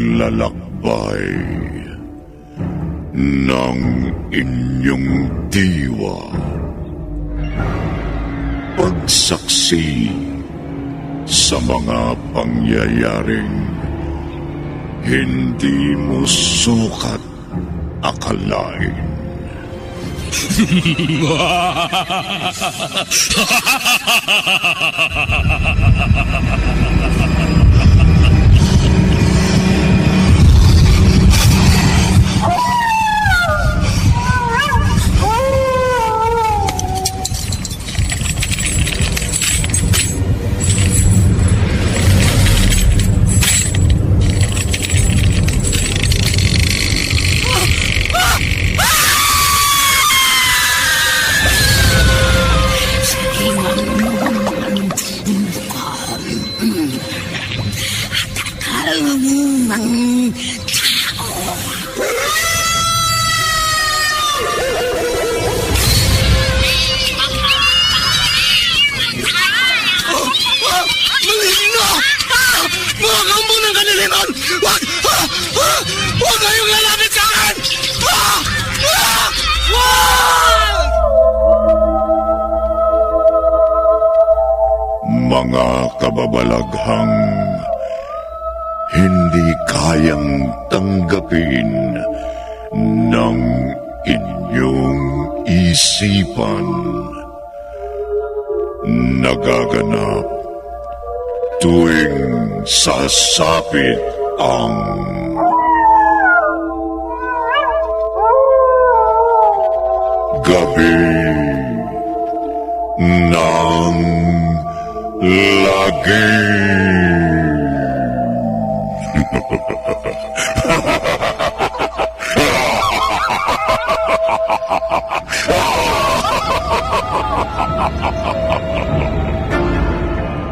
paglalakbay ng inyong diwa. Pagsaksi sa mga pangyayaring hindi mo sukat akalain. Mga kampo ng kaniliman! Huwag kayong lalapit sa akin! Mga kababalaghang hindi kayang tanggapin ng inyong isipan. Nagaganap tuwing sasapit ang gabi ng lagim.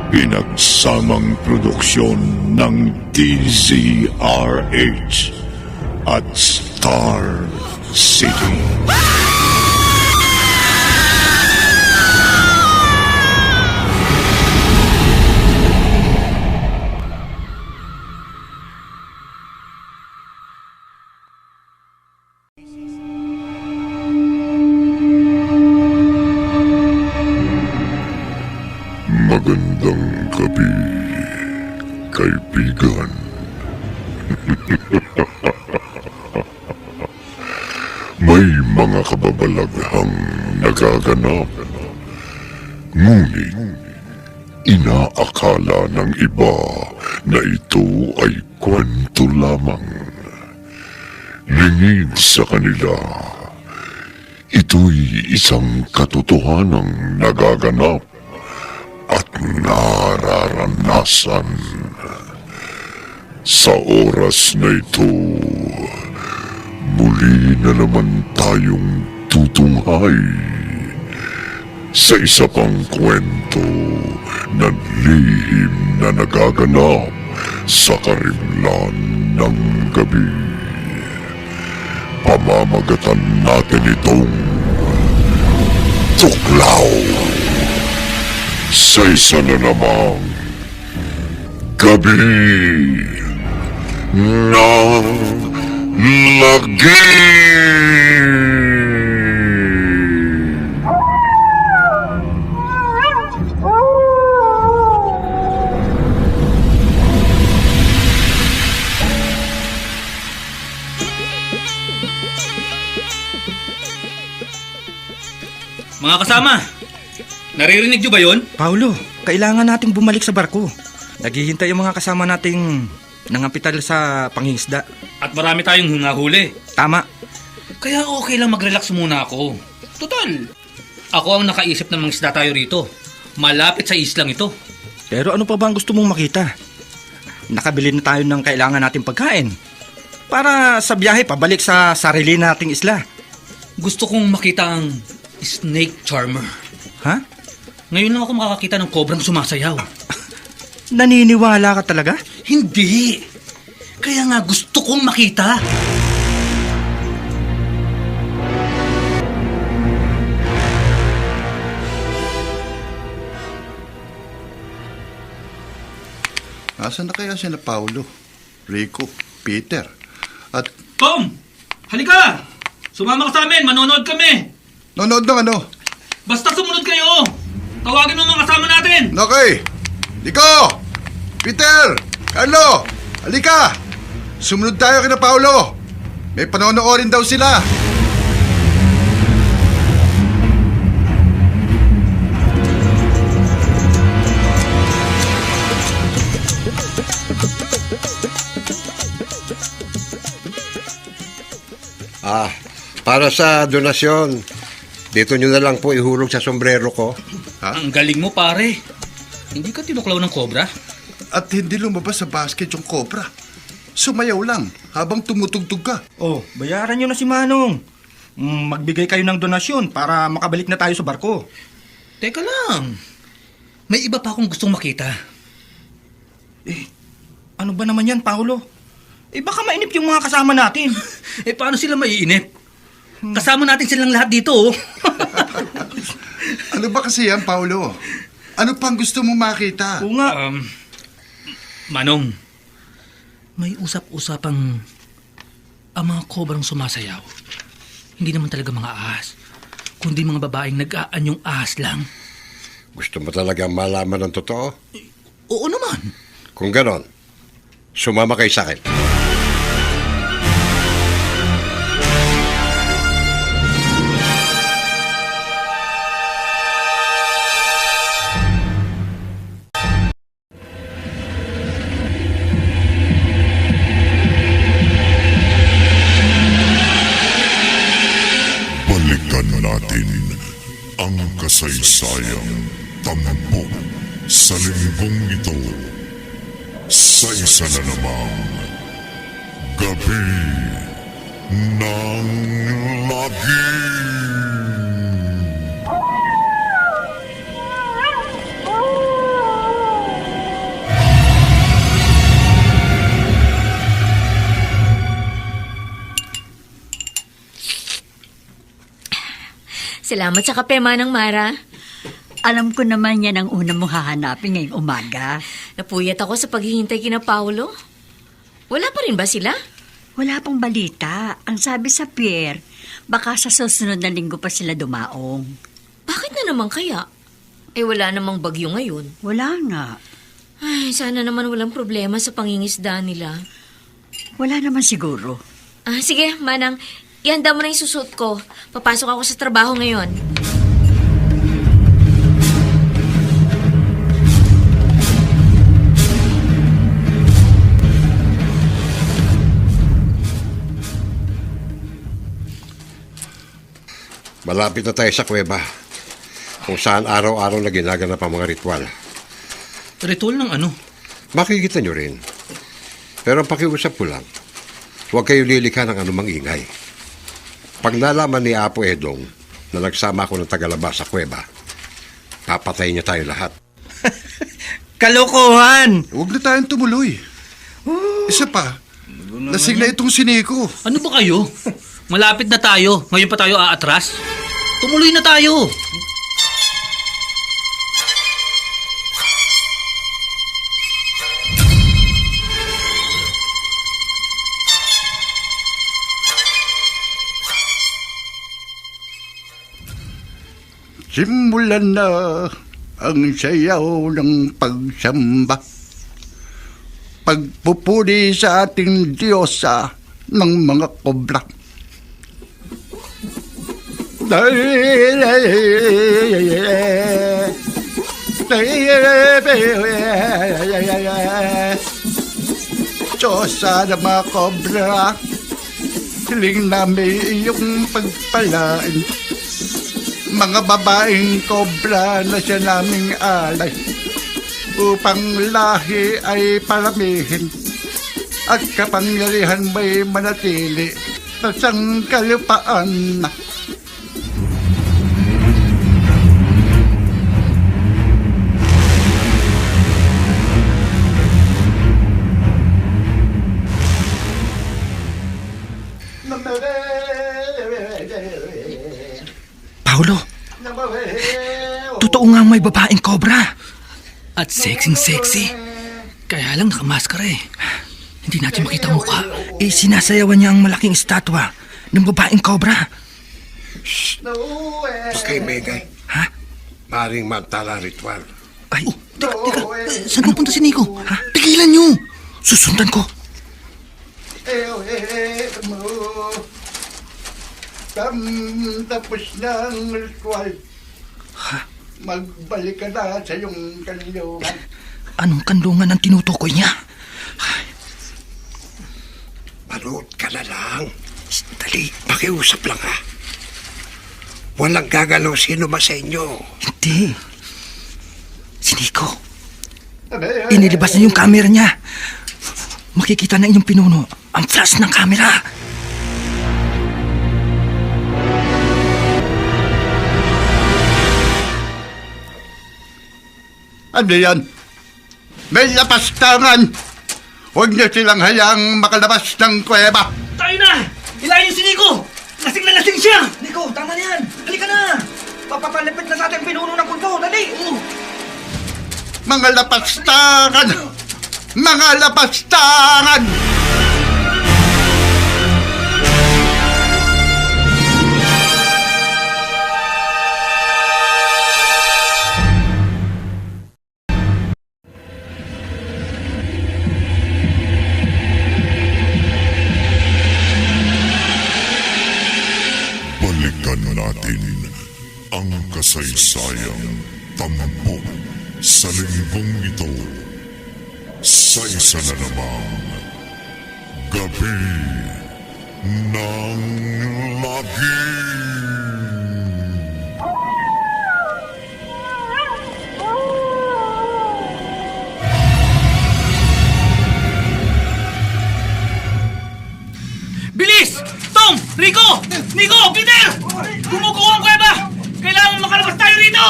Pinagsamang produksyon ng DZRH at Star City. Magandang gabi, kaibigan. May mga kababalaghang nagaganap. Ngunit, inaakala ng iba na ito ay kwento lamang. Lingid sa kanila, ito'y isang katotohanang nagaganap at nararanasan. Sa oras na ito, muli na naman tayong tutunghay sa isa pang kwento na lihim na nagaganap sa karimlan ng gabi. Pamamagatan natin itong Tuklaw sa isa na namang gabi ng lagim. Mga kasama, naririnig nyo ba yun? Paulo, kailangan nating bumalik sa barko. Naghihintay yung mga kasama nating nangapital sa pangingisda. At marami tayong hungahuli. Tama. Kaya okay lang mag-relax muna ako. Total, ako ang nakaisip ng mga isda tayo rito. Malapit sa islang ito. Pero ano pa ba ang gusto mong makita? Nakabili na tayo ng kailangan nating pagkain para sa biyahe pabalik sa sarili nating isla. Gusto kong makita ang snake charmer. Ha? Ngayon lang ako makakakita ng kobrang sumasayaw. Naniniwala ka talaga? Hindi. Kaya nga gusto kong makita. Nasaan na kaya si na Paulo? Rico, Peter. At Tom! Halika! Sumama ka sa amin, manonood kami! nanood ng ano? Basta sumunod kayo! Tawagin mo ang mga kasama natin! Okay. Rico! Peter! Carlo! Halika! Sumunod tayo kina Paolo. May panonoorin daw sila. Para sa donasyon, dito nyo na lang po ihulog sa sombrero ko. Ang galing mo, pare. Hindi ka tinuklaw ng kobra? At hindi lumabas sa basket yung cobra. Sumayaw lang habang tumutugtog ka. Oh, bayaran nyo na si Manong. Magbigay kayo ng donasyon para makabalik na tayo sa barko. Teka lang. May iba pa akong gustong makita. Ano ba naman yan, Paolo? Baka mainip yung mga kasama natin. Paano sila maiinip? Kasama natin silang lahat dito, oh. Ano ba kasi yan, Paolo? Ano pang gusto mong makita? Oo nga. Manong, may usap-usapang ang mga kobrang sumasayaw. Hindi naman talaga mga ahas, kundi mga babaeng nag-aanyong ahas lang. Gusto mo talaga malaman ng totoo? Oo naman. Kung ganon, sumama kayo sa akin. Balikan natin ang kasaysayang tampok sa linggong ito sa isa na namang Gabi ng Lagim. Salamat sa kape, Manang Mara. Alam ko naman yan ang una mong hahanapin ngayong umaga. Napuyat ako sa paghihintay kina Paolo. Wala pa rin ba sila? Wala pang balita. Ang sabi sa Pierre, baka sa susunod na linggo pa sila dumaong. Bakit na naman kaya? Wala namang bagyo ngayon. Wala nga. Ay, sana naman walang problema sa pangingisda nila. Wala naman siguro. Sige, Manang. Ihanda mo na yung susuot ko. Papasok ako sa trabaho ngayon. Malapit na tayo sa kuweba, kung saan araw-araw na ginaganap ang mga ritual. Ritual ng ano? Makikita nyo rin. Pero ang pakiusap ko lang, huwag kayo lilikha ng anumang ingay. Pag nalaman ni Apo Edong na nagsama ako ng tagalaba sa kuweba, papatayin niya tayo lahat. Kalokohan! Huwag na tayong tumuloy. Isa pa, lasing na itong si Nico. Ano ba kayo? Malapit na tayo. Ngayon pa tayo aatras. Tumuloy na tayo. Simulan na ang sayaw ng pagsamba. Pagpupuri sa ating Diyosa ng mga kobra. Diyosa ng mga kobra, hiling namin iyong pagpalain. Mga babaeng kobra na siya naming alay, upang lahi ay paramihin at kapangyarihan may manatili sa sangkalupaan. Paolo, totoo nga may babaeng kobra. At sexy-sexy. Kaya lang nakamaskara eh. Hindi natin makita ang mukha. Sinasayawan niya ang malaking estatwa ng babaeng cobra. Huwag kayo maingay. Ha? Maring mantala ritual. Ay, Teka, saan pupunta si Nico? Ha? Tigilan niyo! susundan ko. Tapos ng ritual. Magbalik ka na sa iyong kanlungan. Anong kandungan ang tinutukoy niya? Manood ka na lang. Dali. Pakiusap lang ha. Walang gagalaw sino ba sa inyo. Hindi. Si Nico. Inilabas na yung camera niya. Makikita na inyong pinuno ang flash ng camera. Ano yan? May lapastangan! Huwag niyo silang hayaang makalabas ng kuweba. Tayo na! Ilayin si Nico! Lasing na lasing siya! Nico, tama na yan. Halika na. Papapalipit na sa ating pinuno ng kulto. Dali. Mga lapastangan! Mga lapastangan! Balikan natin ang kasaysayang tampok sa linggong ito sa isa na namang gabi ng lagi. Bilis! Tom! Rico! Nico! Peter! Gumuguho ang kuweba! Kailangan makalabas tayo rito!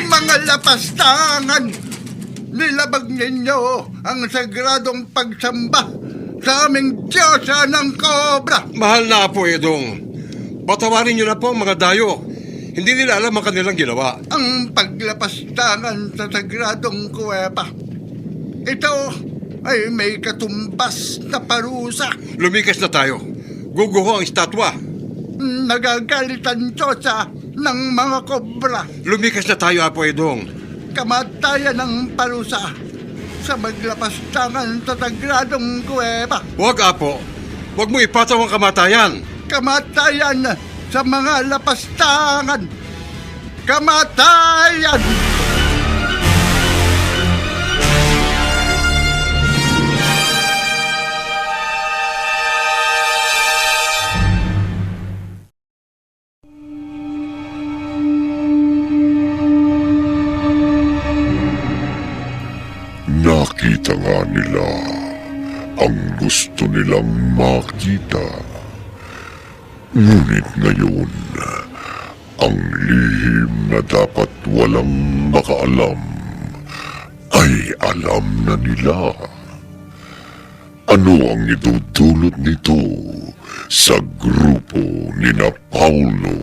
Mga lapastangan! Nilabag ninyo ang sagradong pagsamba sa aming Diyosa ng Kobra! Mahal na Apo Edong. Patawarin niyo na po ang mga dayo. Hindi nila alam ang kanilang ginawa. Ang paglapastangan sa sagradong kuweba. Ito ay may katumbas na parusa. Lumikas na tayo. Guguho ang estatwa. Nagagalit ang Diyosa ng mga kobra. Lumikas na tayo, Apo Edong. Kamatayan ng parusa sa maglapastangan sa sagradong kuweba. Huwag, Apo. Huwag mo ipataw ang kamatayan. Kamatayan sa mga lapastangan. Kamatayan! Nakita nga nila ang gusto nilang makita. Ngunit ngayon, ang lihim na dapat walang makaalam ay alam na nila. Ano ang idudulot nito sa grupo ni na Paulo?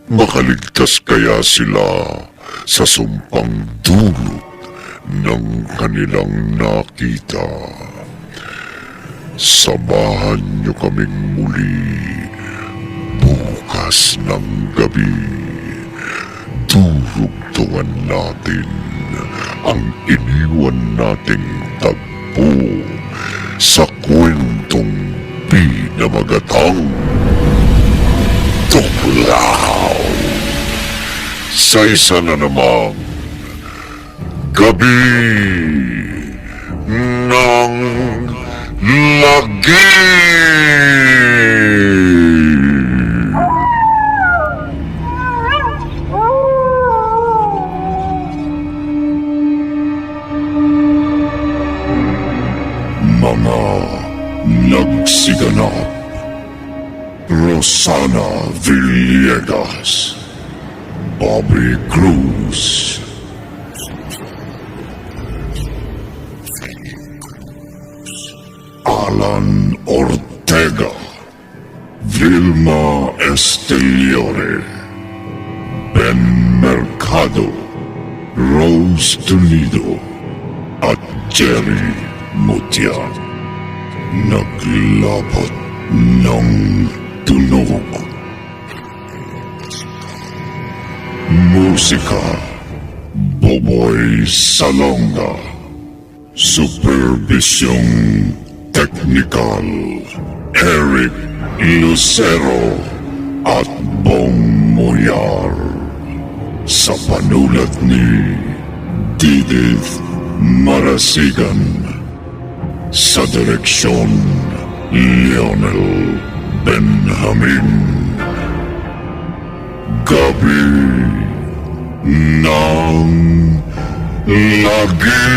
Makaligtas kaya sila sa sumpang dulot ng kanilang nakita? Samahan niyo kaming muli bukas ng gabi. Durugtungan natin ang iniwan nating tagpo sa kwentong pinamagatang Tuklaw. Sa isa na namang gabi ng lagi. Mga nagsiganap: Rosana Villegas, Bobby Cruz, Alan Ortega, Vilma Esteliore, Ben Mercado, Rose Tunido, at Jerry mutya, naglapat ng tunog. Musika, Boboy Salonga. Supervisyong Teknikal, Eric Lucero at Bong Moyar. Sa panulat ni Didith Marasigan. Sa direksyon, Lionel Benjamin. Gabi ng Lagi.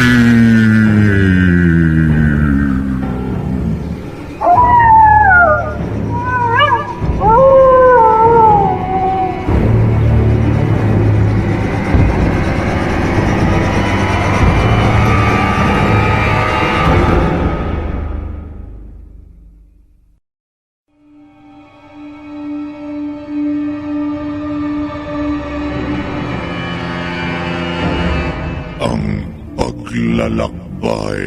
Paglalakbay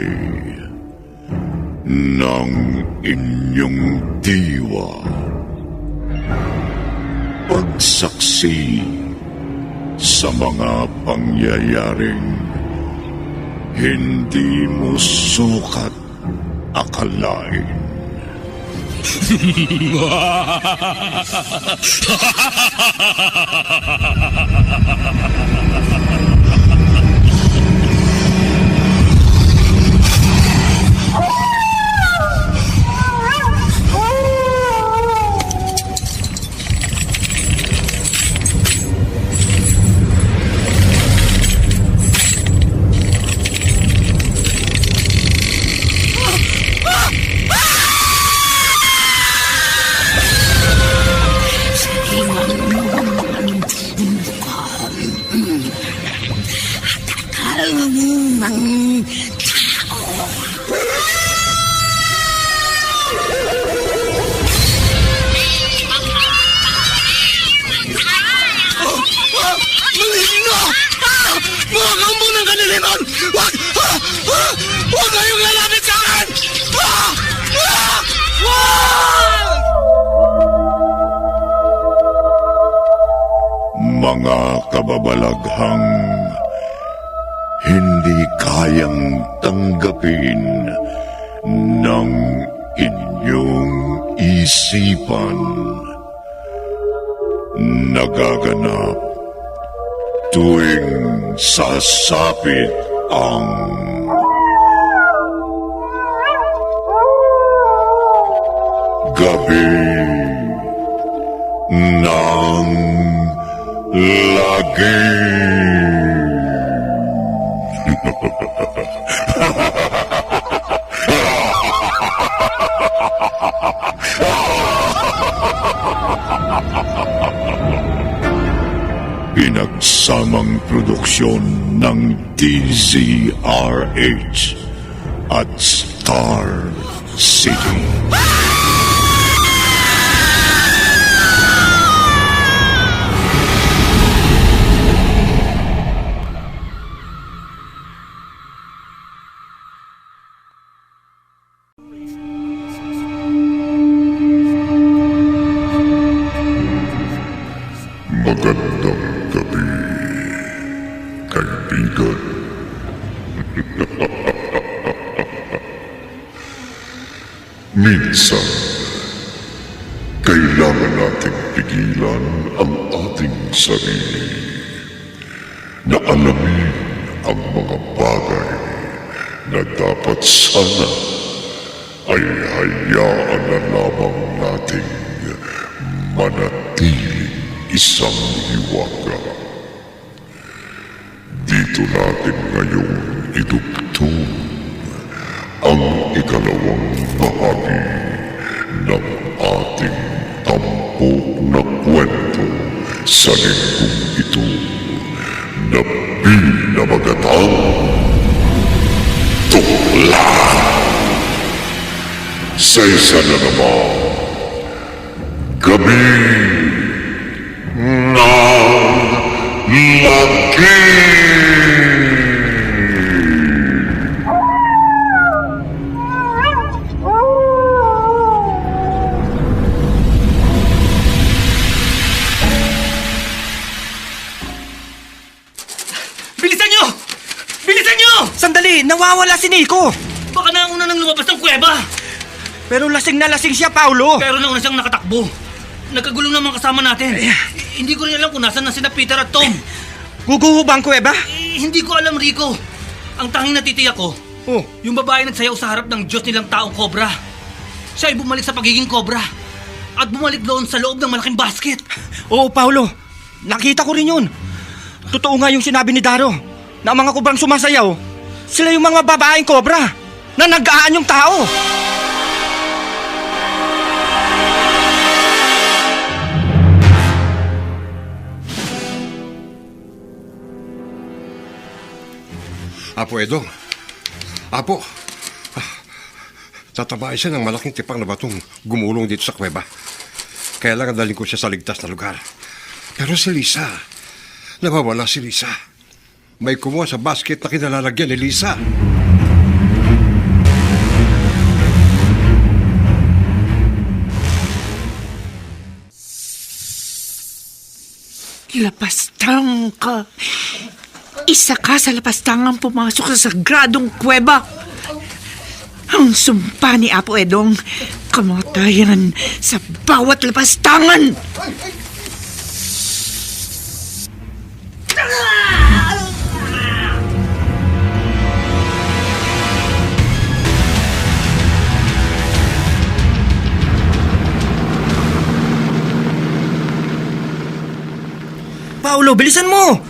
ng inyong diwa. Pagsaksi sa mga pangyayaring hindi mo sukat akalain. Mga kampo ng kaniliman! Huwag! Huwag kayong lalapit sa akin! Huwag! Mga kababalaghang hindi kayang tanggapin ng inyong isipan. Nagaganap tuwing sasapit ang gabi ng lagi. Pinagsamang produksyon ng DZRH at Star City. Magandang gabi, kaibigan. Minsan, kailangan nating pigilan ang ating sarili na alamin ang mga bagay na dapat sana ay hayaan na lamang nating manatiling isang hiwaga. Dito natin ngayon idugtong ang ikalawang bahagi ng ating tampok na kwento sa linggong ito na pinamagatang Tukla. Sa isa na naman, gabi ng lagi. Kasi nawawala si Nico. Baka nauna nang lumabas ng kuweba. Pero lasing na lasing siya, Paulo. Pero nauna siyang nakatakbo. Nagkagulo naman kasama natin. Hindi ko rin alam kung nasan na sina Peter at Tom. Guguho ba ang kuweba? Hindi ko alam, Rico. Ang tanging natitiyak ko, yung babae nagsayaw sa harap ng Diyos nilang taong kobra. Siya ay bumalik sa pagiging kobra. At bumalik doon sa loob ng malaking basket. Oo, Paulo. Nakita ko rin yun. Totoo nga yung sinabi ni Daro na ang mga kobrang sumasayaw, sila yung mga babaeng kobra na nag-aan yung tao. Apo Edong. Apo. Tatamaan siya ng malaking tipang na batong gumulong dito sa kuweba. Kaya lang dalhin ko siya sa ligtas na lugar. Pero si Lisa, nawawala si Lisa. May kumuha sa basket na kinalalagyan ni Lisa. Lapastang ka. Isa ka sa lapastangang pumasok sa sagradong kuweba. Ang sumpa ni Apo Edong, kamatayan sa bawat lapastangan. Paulo, bilisan mo!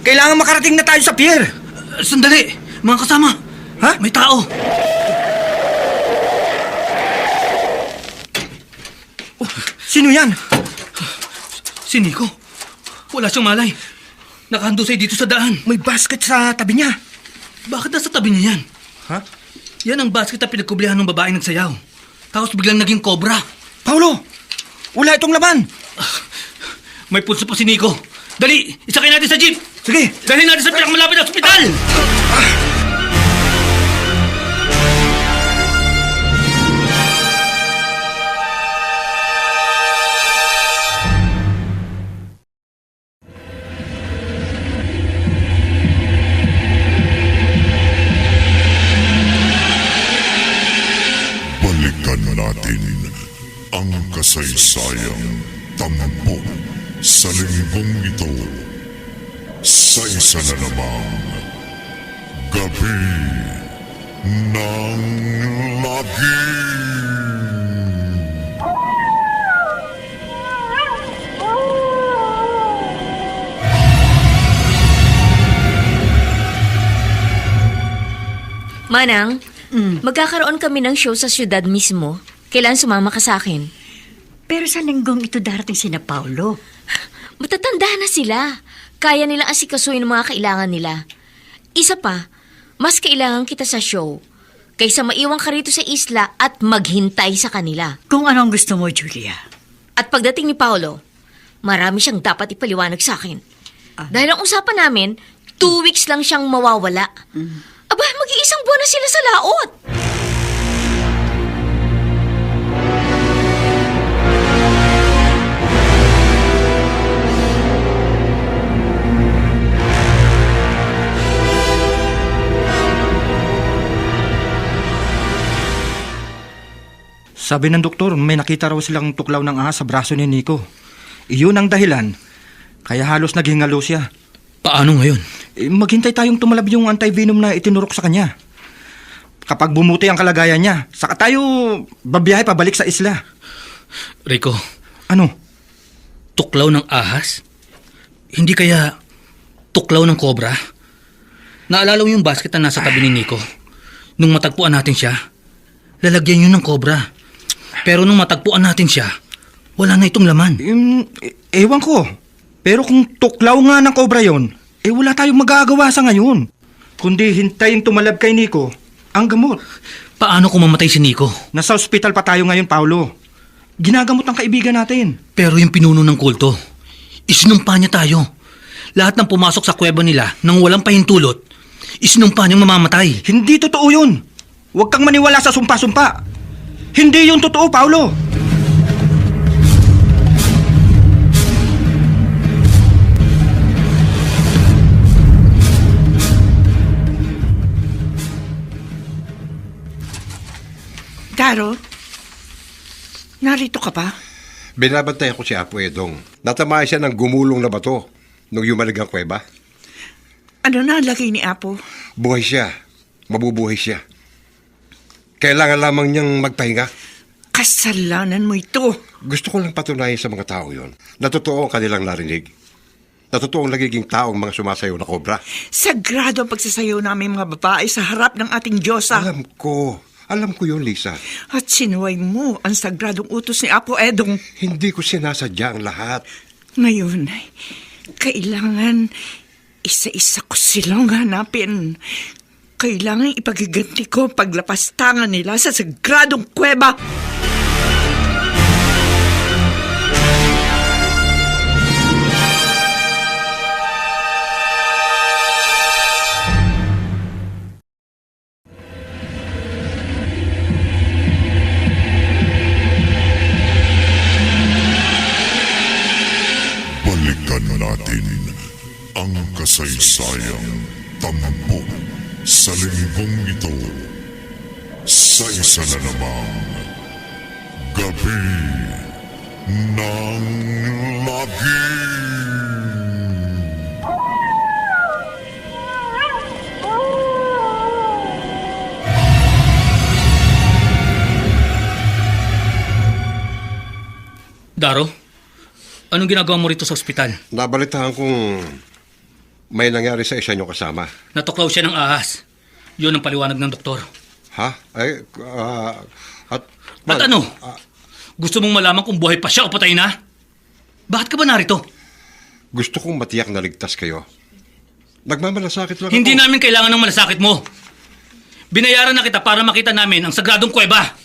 Kailangan makarating na tayo sa pier. Sandali, mga kasama. Ha? May tao. Sino yan? Si Nico. Wala siyang malay. Nakahandusay dito sa daan. May basket sa tabi niya. Bakit nasa tabi niya yan? Ha? Yan ang basket na pinagkublihan ng babaeng nagsayaw. Tapos biglang naging kobra. Paulo, wala itong laman. May pulso pa si Nico. Dali, isakay natin sa jeep. Sige. Dalhin natin sa pinakamalapit na ospital. Balikan natin ang kasaysayang tampok sa linggong ito sa isa na namang Gabi ng Lagim. Manang, magkakaroon kami ng show sa syudad mismo. Kailan sumama ka sa akin? Pero sa linggong ito darating sina Paulo. Matatanda na sila. Kaya nilang asikasuhin ang mga kailangan nila. Isa pa, mas kailangan kita sa show kaysa maiwan ka rito sa isla at maghintay sa kanila. Kung anong gusto mo, Julia. At pagdating ni Paolo, marami siyang dapat ipaliwanag sa akin. Dahil ang usapan namin, 2 weeks lang siyang mawawala. Aba, mag-iisang buwan na sila sa laot. Sabi ng doktor, may nakita raw silang tuklaw ng ahas sa braso ni Nico. Iyon ang dahilan. Kaya halos naghingalo siya. Paano ngayon? Maghintay tayong tumalab yung anti-venom na itinurok sa kanya. Kapag bumuti ang kalagayan niya, saka tayo babiyahe pabalik sa isla. Rico, Ano? tuklaw ng ahas? Hindi kaya tuklaw ng kobra? Naalala mo yung basket na nasa tabi ni Nico? Nung matagpuan natin siya, lalagyan yun ng kobra. Pero nung matagpuan natin siya, wala na itong laman. Ewan ko. Pero kung tuklaw nga ng kobra yon, wala tayong magagawa sa ngayon. Kundi hintayin tumalab kay Nico ang gamot. Paano kung mamatay si Nico? Nasa ospital pa tayo ngayon, Paulo. Ginagamot ang kaibigan natin. Pero yung pinuno ng kulto, isinumpa niya tayo. Lahat ng pumasok sa kuweba nila nang walang pahintulot, isinumpa niyang mamamatay. Hindi totoo yun. Huwag kang maniwala sa sumpa-sumpa. Hindi yun totoo, Paulo. Daro, narito ka pa? Binabantayan ko si Apo Edong. Natamaan siya ng gumulong na bato nung yumalig ang kuweba. Ano na ang lagay ni Apo? Buhay siya. Mabubuhay siya. Kailangan lamang niyang magpahinga. Kasalanan mo ito. Gusto ko lang patunayan sa mga tao yon na totoo ang kanilang narinig. Na totoo ang nagiging taong mga sumasayaw na kobra. Sagrado ang pagsasayaw namin mga babae sa harap ng ating Diyosa. Alam ko yun, Lisa. At sinuway mo ang sagradong utos ni Apo Edong. Hindi ko sinasadya ang lahat. Ngayon, kailangan isa-isa ko silang hanapin. Kailangan ipagiganti ko paglapastangan nila sa sagradong kuweba. Balikan natin ang kasaysayang tampok sa linggong ito sa isa na namang Gabi ng Lagim. Daro, anong ginagawa mo rito sa ospital? Nabalitaan kong may nangyari sa isa niyong kasama. Natuklaw siya ng ahas. Yun ang paliwanag ng doktor. Ha? At ano? Gusto mong malaman kung buhay pa siya o patay na? Bakit ka ba narito? Gusto kong matiyak na ligtas kayo. Nagmamalasakit lang Hindi ako. namin kailangan ng malasakit mo. Binayaran na kita para makita namin ang sagradong kuweba.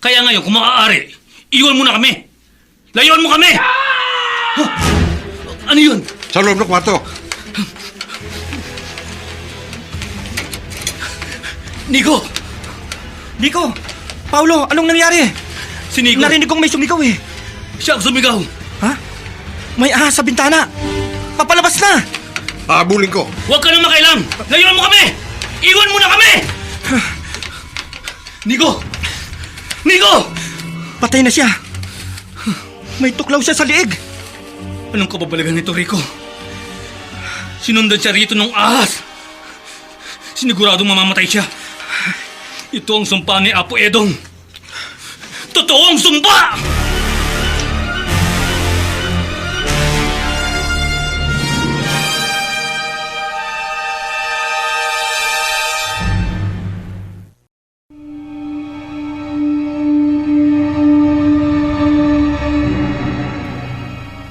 Kaya ngayon, kung maaari, iwan mo na kami. Layuan mo kami! Huh? Ano yun? Sa loob ng kwarto. Nico! Nico! Paulo, anong nangyari? Si Nico. Narinig kong may sumigaw eh. Siya ang sumigaw. Ha? May ahas sa bintana. Papalabas na! Habulin ko. Huwag ka nang makailam! Layuan mo kami! Iwan mo na kami! Nico! Nico! Patay na siya. May tuklaw siya sa liig. Anong kababalagan nito, Rico? Sinundan siya rito ng ahas. Siniguradong mamamatay siya. Ito ang sumpa ni Apo Edong. Totoo ang sumpa!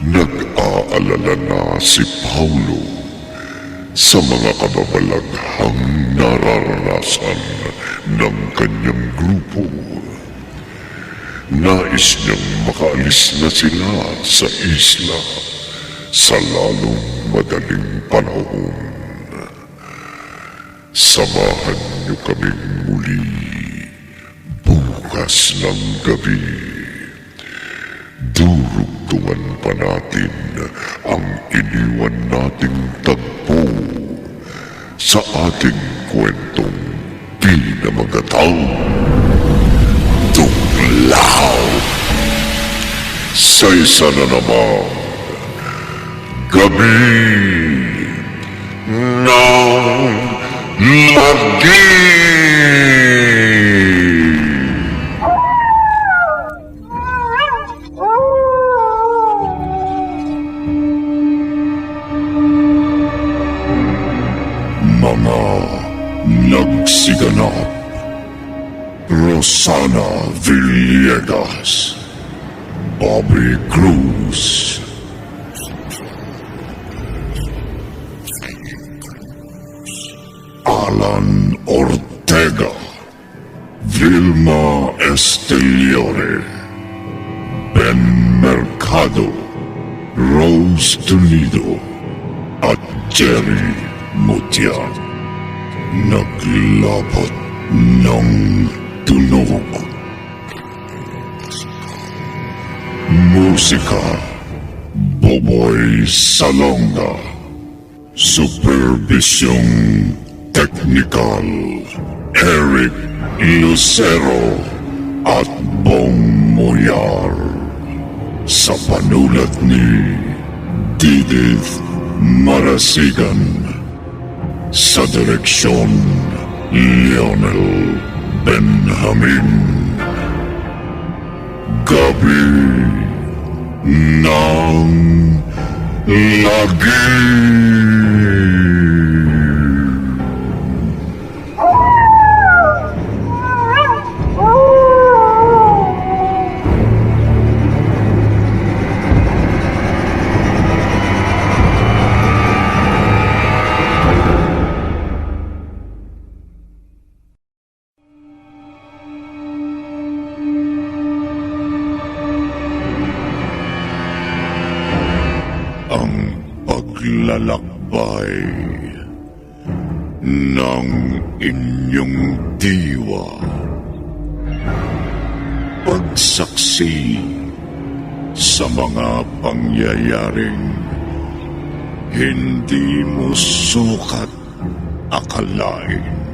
Nag-aalala na si Paulo sa mga kababalaghang nararanasan ng kanyang grupo. Nais niyang makaalis na sila sa isla sa lalong madaling panahon. Samahan niyo kaming muli bukas ng gabi. Durugtungan pa natin ang iniwan nating tagpo sa ating kwentong pinamagatang Tuglaw. Sa isa na namang Gabi ng Lagim. Mga nagsiganap: Rosana Villegas, Bobby Cruz, Alan Ortega, Vilma Esteliore, Ben Mercado, Rose Tunido, at Jerry Mutia. Naglapat ng tunog. Musika: Boboy Salonga. Supervisyong Technical: Eric Lucero. at Bong Moyar sa panulat ni Didith Marasigan, sa direksyon Lionel Benjamin. Gabi ng Lagi. Ang paglalakbay ng inyong diwa. Pagsaksi sa mga pangyayaring hindi mo sukat akalain.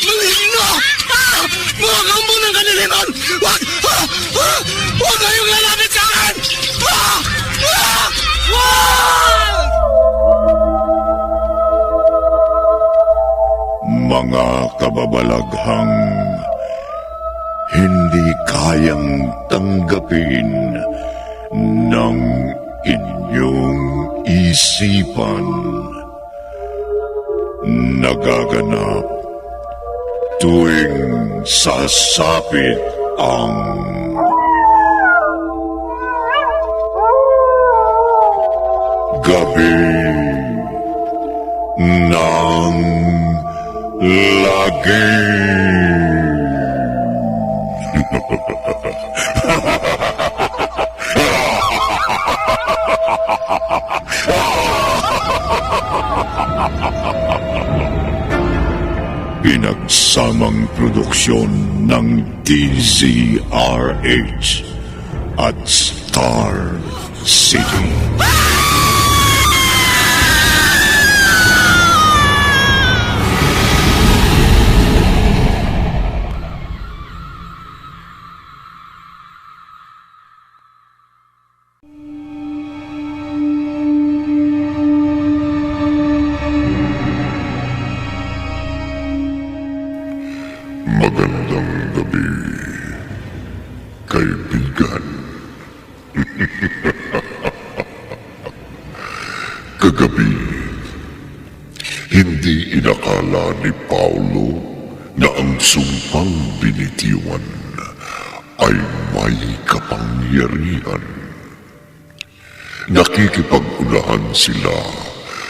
Maligno! Mga kampo ng kaniliman! Huwag! Huwag kayong lalapit sa akin! Huwag! Mga kababalaghang hindi kayang tanggapin ng inyong isipan. Nagaganap tuwing sasapit ang gabi ng lagi. Pinagsamang produksyon ng DZRH at Star City. Magandang gabi, kaibigan. Kagabi, hindi inakala ni Paulo na ang sumpang binitiwan ay may kapangyarihan. Nakikipag-unahan sila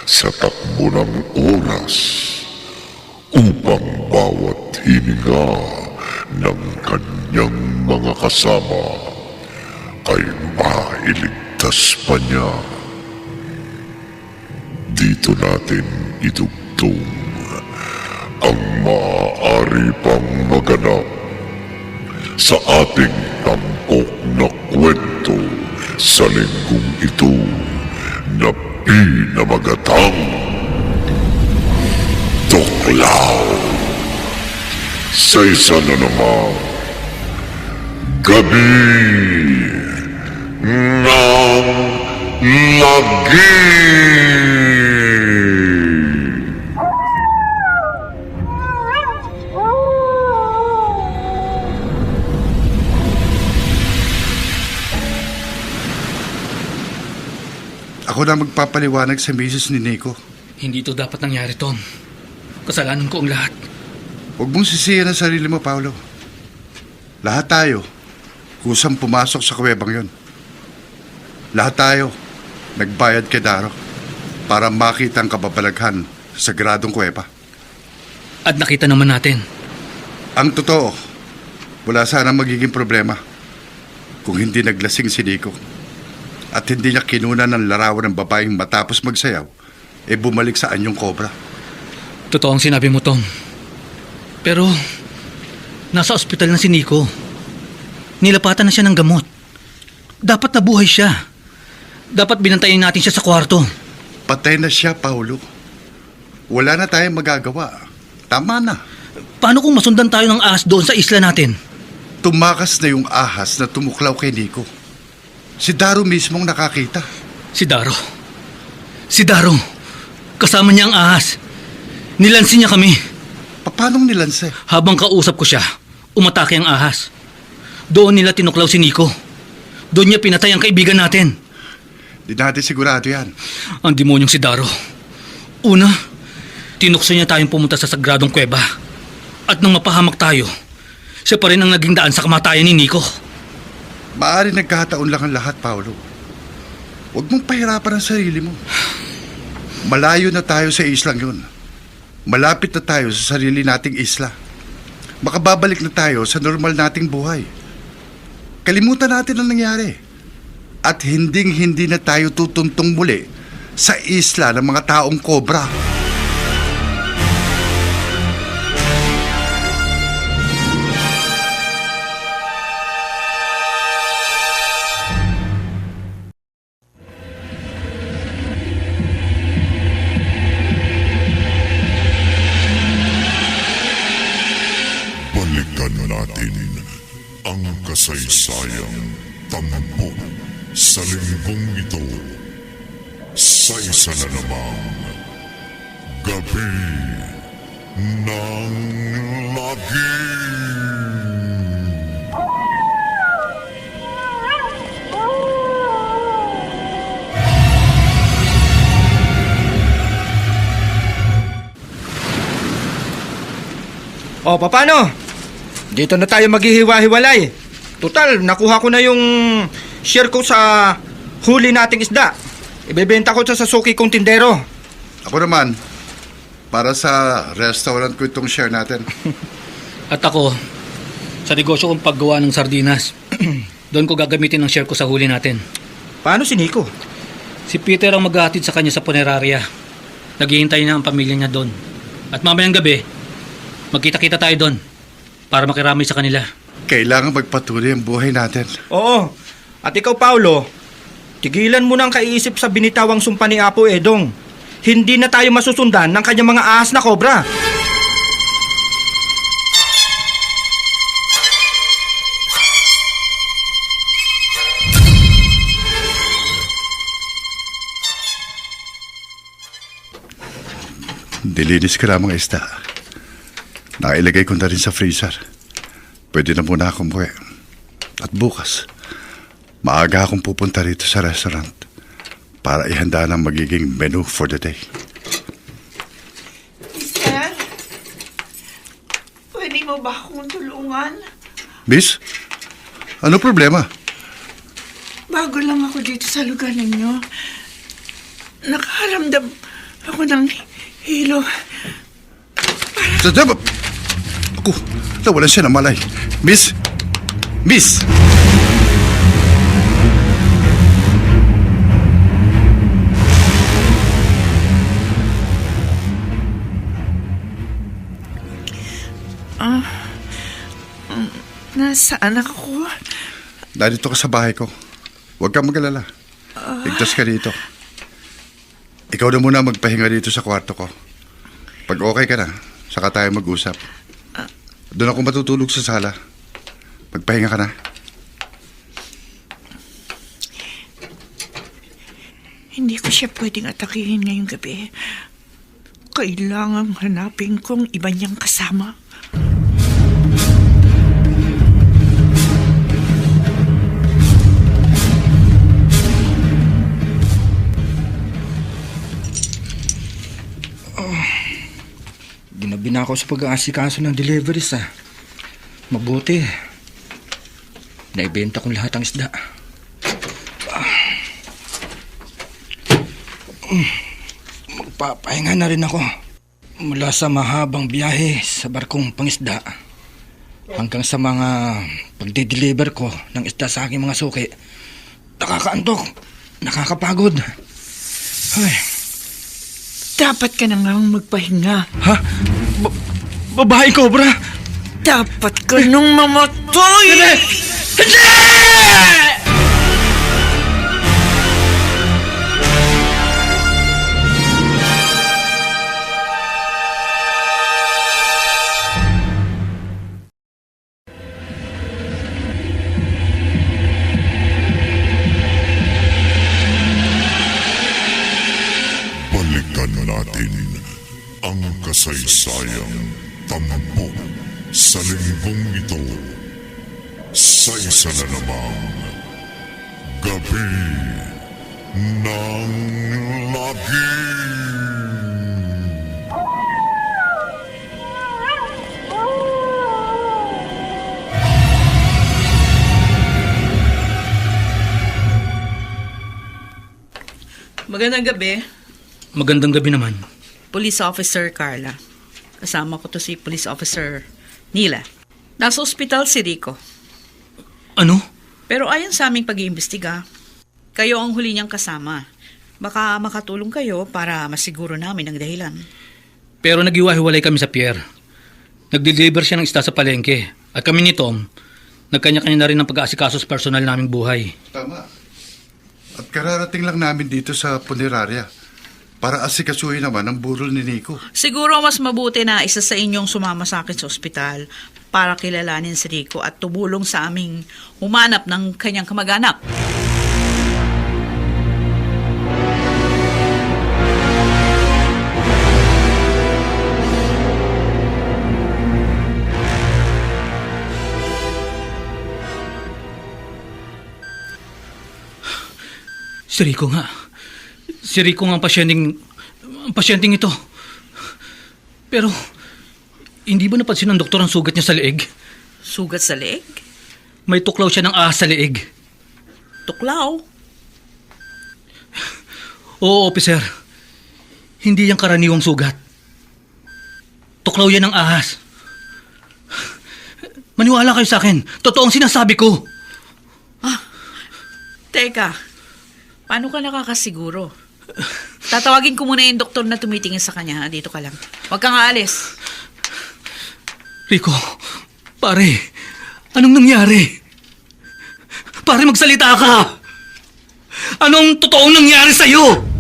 sa takbo ng oras upang bawat hininga ng kanyang mga kasama ay mailigtas pa niya. Dito natin idugtong ang maaari pang maganap sa ating tampok na kwento sa linggong ito na pinamagatang Tuklaw. Sa isa na namang gabi ng lagi. Ako na magpapaliwanag sa misis ni Nico. Hindi ito dapat nangyari, Tom. Kasalanan ko ang lahat. Huwag mong sisiyan ang sarili mo, Paolo. Lahat tayo, kusang pumasok sa kuwebang yon. Lahat tayo, nagbayad kay Daro para makita ang kababalaghan sa sagradong kuweba. At nakita naman natin. Ang totoo, wala sanang magiging problema kung hindi naglasing si Nico at hindi niya kinuna ng larawan ng babaeng matapos magsayaw, bumalik sa anyong kobra. Totoo ang sinabi mo, Tom. Pero, nasa ospital na si Nico. Nilapatan na siya ng gamot. Dapat nabuhay siya. Dapat binantayan natin siya sa kwarto. Patay na siya, Paulo. Wala na tayong magagawa. Tama na. Paano kung masundan tayo ng ahas doon sa isla natin? Tumakas na yung ahas na tumuklaw kay Nico. Si Daro mismong nakakita. Si Daro. Si Daro. Kasama niya ang ahas. Nilansi niya kami. Paanong nilansi? Habang kausap ko siya, umatake ang ahas. Doon nila tinuklaw si Nico. Doon niya pinatay ang kaibigan natin. Di natin sigurado yan. Ang demonyong si Daro. Una, tinukso niya tayong pumunta sa sagradong kuweba. At nang mapahamak tayo, siya pa rin ang naging daan sa kamatayan ni Nico. Maaari nagkataon lang ang lahat, Paolo. Huwag mong pahirapan ang sarili mo. Malayo na tayo sa islang yun. Malapit na tayo sa sarili nating isla. Makababalik na tayo sa normal nating buhay. Kalimutan natin ang nangyari. At hindi na tayo tutuntong muli sa isla ng mga taong kobra. Balikan natin ang kasaysayang tampok sa linggong ito sa isa na namang Gabi ng Lagim. O, paano? Dito na tayo maghihiwa-hiwalay. Total, nakuha ko na yung share ko sa huli nating isda. Ibebenta ko sa suki kong tindero. Ako naman, para sa restaurant ko itong share natin. At ako, sa negosyo kong paggawa ng sardinas. Doon ko gagamitin ang share ko sa huli natin. Paano si Nico? Si Peter ang maghahatid sa kanya sa punerarya. Naghihintay na ang pamilya niya doon. At mamayang gabi, magkita-kita tayo doon para makiramay sa kanila. Kailangan magpatuloy ang buhay natin. Oo. At ikaw, Paulo, tigilan mo nang kaiisip sa binitawang sumpa ni Apo Edong. Hindi na tayo masusundan ng kanyang mga ahas na kobra. Dilinis ka lang mga isda. Nakailagay ko na rin sa freezer. Pwede na muna akong buhay. At bukas, maaga akong pupunta rito sa restaurant para ihanda ng magiging menu for the day. Mister, pwede mo ba akong tulungan? Miss, ano problema? Bago lang ako dito sa lugar ninyo. Nakaramdam ako ng hilo. Ako, nawalan siya ng malay. Miss! Miss! Nasaan ako? Narito ka sa bahay ko. Huwag kang mag-alala. Ligtas ka dito. Ikaw na muna magpahinga dito sa kwarto ko. Pag okay ka na, saka tayo mag-usap. Doon ako matutulog sa sala. Magpahinga ka na. Hindi ko siya pwedeng atakihin ngayong gabi. Kailangang hanapin kong iba niyang kasama. na ako sa pag-aasikaso ng deliveries Mabuti. Naibenta kong lahat ang isda. Magpapahinga na rin ako. Mula sa mahabang biyahe sa barkong pangisda hanggang sa mga pagde-deliver ko ng isda sa aking mga suki. Nakakaantok. Nakakapagod. Ay. Dapat ka na nga magpahinga. Ha? Babae cobra? Dapat ka nung mamatay! Hindi! Balikan natin ang kasaysayang tampok sa linggong ito sa isa na namang Gabi ng Lagim. Magandang gabi, Magandang gabi naman. Police Officer Carla. Kasama ko to si Police Officer Nila. Nasa ospital si Rico. Ano? Pero ayon sa aming pag-iimbestiga, kayo ang huli niyang kasama. Baka makatulong kayo para masiguro namin ang dahilan. Pero nag-iwahiwalay kami sa pier. Nag-deliver siya ng isda sa palengke. At kami ni Tom, nagkanya-kanya na rin ng pag-aasikaso sa personal naming buhay. Tama. At kararating lang namin dito sa punerarya para asikasuhin naman ang burol ni Nico. Siguro mas mabuti na isa sa inyong sumama sa akin sa ospital para kilalanin si Rico at tumulong sa aming humanap ng kanyang kamag-anak. Si Rico nga. Si Rico nga ang pasyenteng ito. Pero, hindi ba napansin ng doktor ang sugat niya sa leeg? Sugat sa leeg? May tuklaw siya ng ahas sa leeg. Tuklaw? Oo, officer. Hindi yan karaniwang sugat. Tuklaw yan ng ahas. Maniwala kayo sa akin. Totoo ang sinasabi ko. Teka, paano ka nakakasiguro? Tatawagin ko muna yung doktor na tumitingin sa kanya. Ha? Dito ka lang. Huwag kang aalis. Rico, pare, anong nangyari? Pare, magsalita ka! Anong totoong nangyari sa'yo?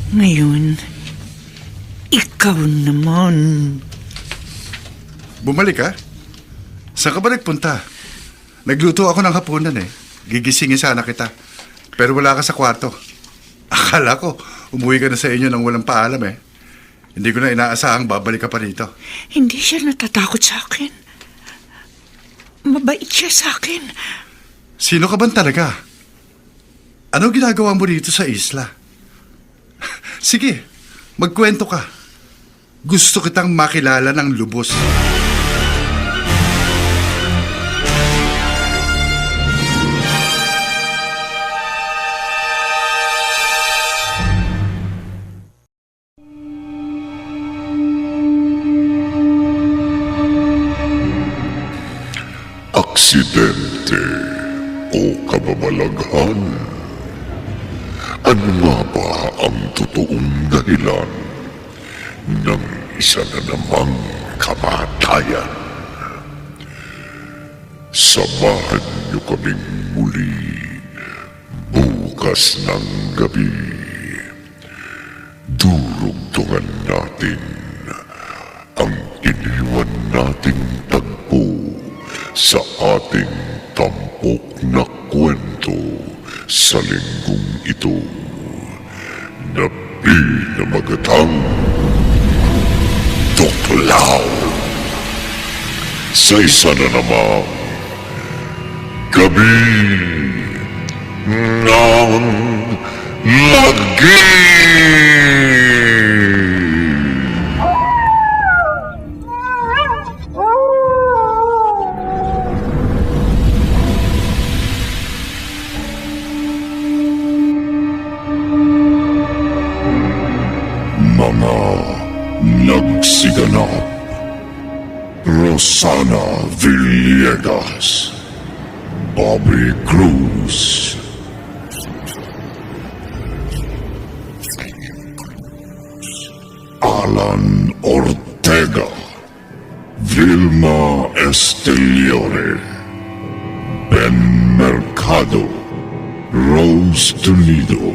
Ngayon, ikaw naman. Bumalik ka? Saan ka ba nagpunta? Nagluto ako ng hapunan Gigisingin sana kita. Pero wala ka sa kwarto. Akala ko, umuwi ka na sa inyo nang walang paalam Hindi ko na inaasahang babalik ka pa rito. Hindi siya natatakot sa akin. Mabait siya sa akin. Sino ka ba talaga? Ano ginagawa mo dito sa isla? Sige, magkwento ka. Gusto kitang makilala ng lubos. Aksidente o kababalaghan? Ano nga ba ang totoong dahilan ng isa na namang kamatayan? Samahan niyo kaming muli bukas ng gabi. Durugtungan natin ang iniwan nating tagpo sa ating tampok na kwento sa linggong ito na pinamagatang Tuklaw. sa isa na namang gabi ng lagi. Mga nagsiganap: Rosana Villegas, Bobby Cruz, Alan Ortega, Vilma Esteliore, Ben Mercado, Rose Tunido,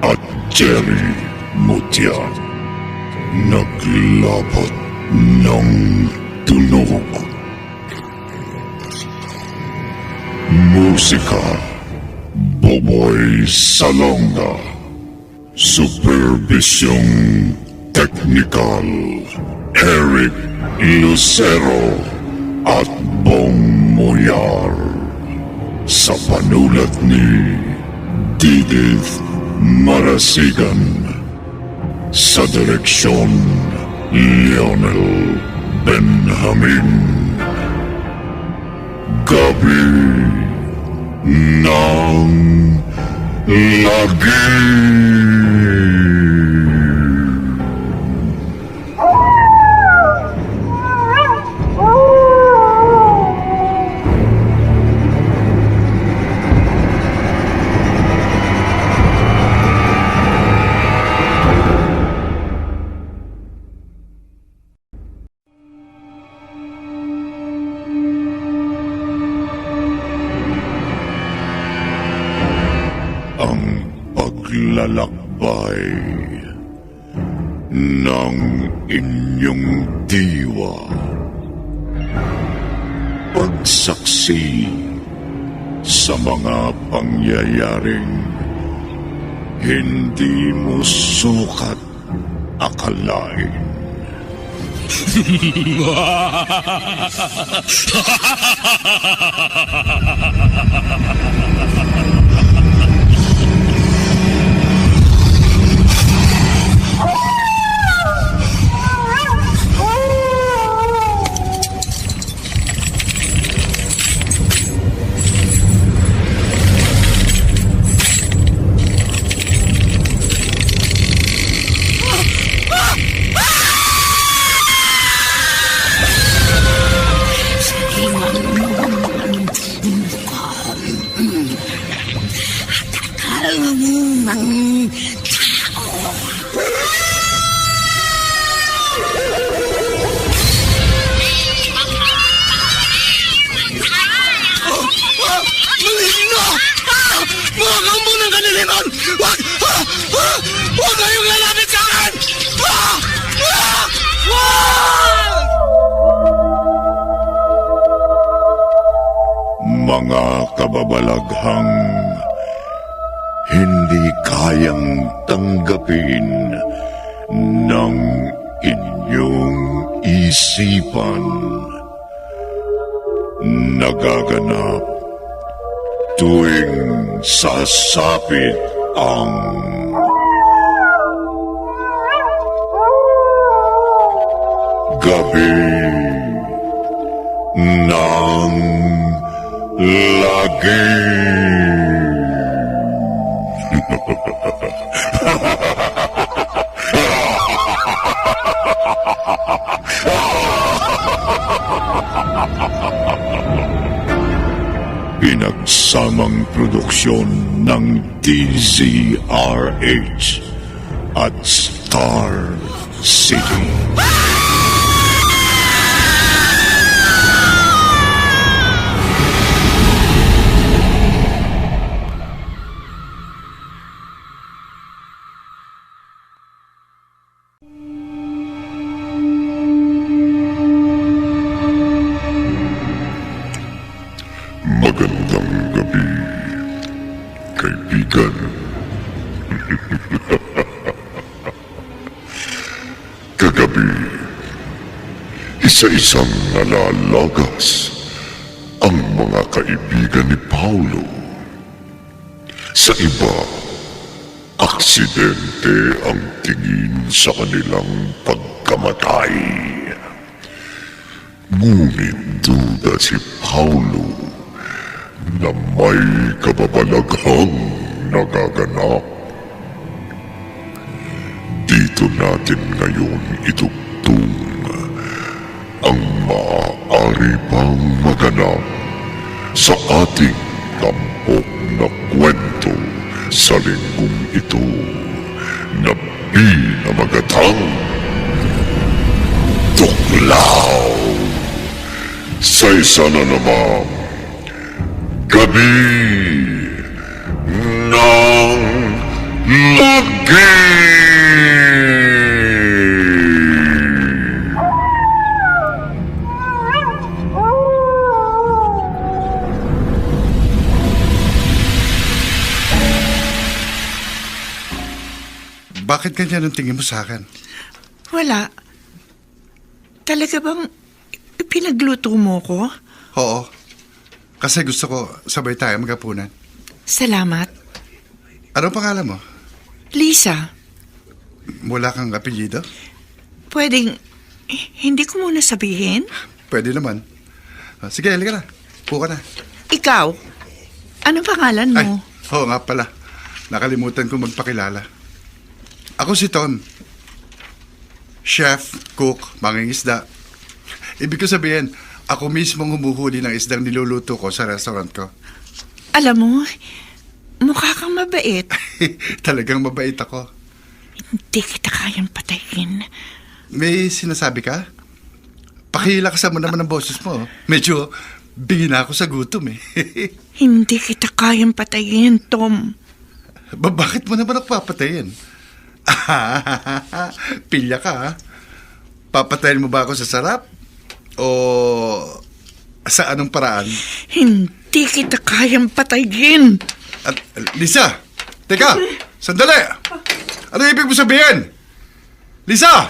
at Jerry Mutian. Naglapat ng tunog. Musika: Boboy Salonga. Supervisyong teknikal: Eric Lucero at Bong Moyar. Sa panulat ni Didith Marasigan. Sa direksyon: Lionel Benjamin. Gabi ng lagi. Lalakbay ng inyong diwa. Pagsaksi sa mga pangyayaring hindi mo sukat akalain. Huwag kayong lalapit sa akin! Mga kababalaghang hindi kayang tanggapin ng inyong isipan. Nagaganap tuwing sasapit ang gabi ng lagi. Pinagsamang produksyon ng DZRH at Star City. Magandang gabi, kaibigan. Kagabi, Isa-isang nalalagas ang mga kaibigan ni Paulo. Sa iba, aksidente ang tingin sa kanilang pagkamatay. Ngunit duda si Paulo na may kababalaghang nagaganap. Dito natin ngayon itugtong ang maaari pang maganap sa ating tampok na kwento sa linggong ito na pinamagatang Tuklaw sa isa na namang Gabi ng Lagi! Bakit ganyan ang tingin mo sa akin? Wala. Talaga bang pinagluto mo ko? Oo. Kasi gusto ko sabay tayo maghapunan. Salamat. Anong pangalan mo? Lisa, Wala kang apelyido? pwedeng hindi ko muna sabihin? Pwede naman. Sige, halika na. Puka na. Ikaw, anong pangalan mo? Ay, oo nga pala. Nakalimutan ko magpakilala. Ako si Tom. Chef, cook, mangingisda. Ibig ko sabihin, ako mismo humuhuli ng isdang niluluto ko sa restaurant ko. Alam mo, mukha kang mabait. Talagang mabait ako. Hindi kita kayang patayin. May sinasabi ka? Pakilakasan mo naman ang boses mo. Medyo bingin ako sa gutom eh. Hindi kita kayang patayin, Tom. Bakit mo naman ako papatayin? Pilya ka ha? Papatayin mo ba ako sa sarap? O sa anong paraan? Hindi kita kayang patayin. At, Lisa! Teka! Sandali! Ano ibig mo sabihin? Lisa!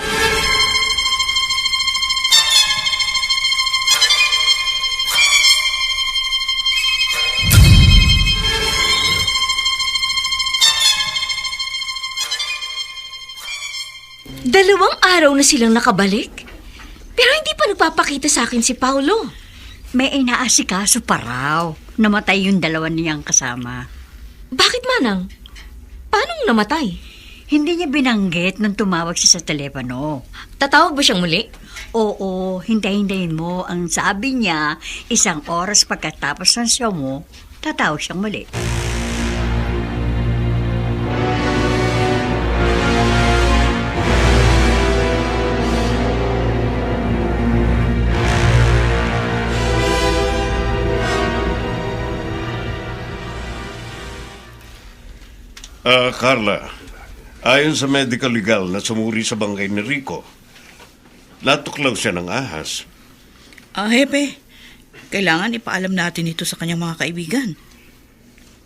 Dalawang araw na silang nakabalik. Pero hindi pa nagpapakita sa akin si Paulo. May inaasikaso pa raw. Namatay yung dalawa niyang kasama. Bakit, Manang? Paano namatay? Hindi niya binanggit nung tumawag siya sa telepono. Tatawag ba siyang muli? Oo, hintayin mo. Ang sabi niya, 1 oras pagkatapos ng show mo, tatawag siyang muli. Carla, ayon sa medical legal na sumuri sa bangkay ni Rico, natuklaw siya ng ahas. Hepe, kailangan ipaalam natin ito sa kanyang mga kaibigan.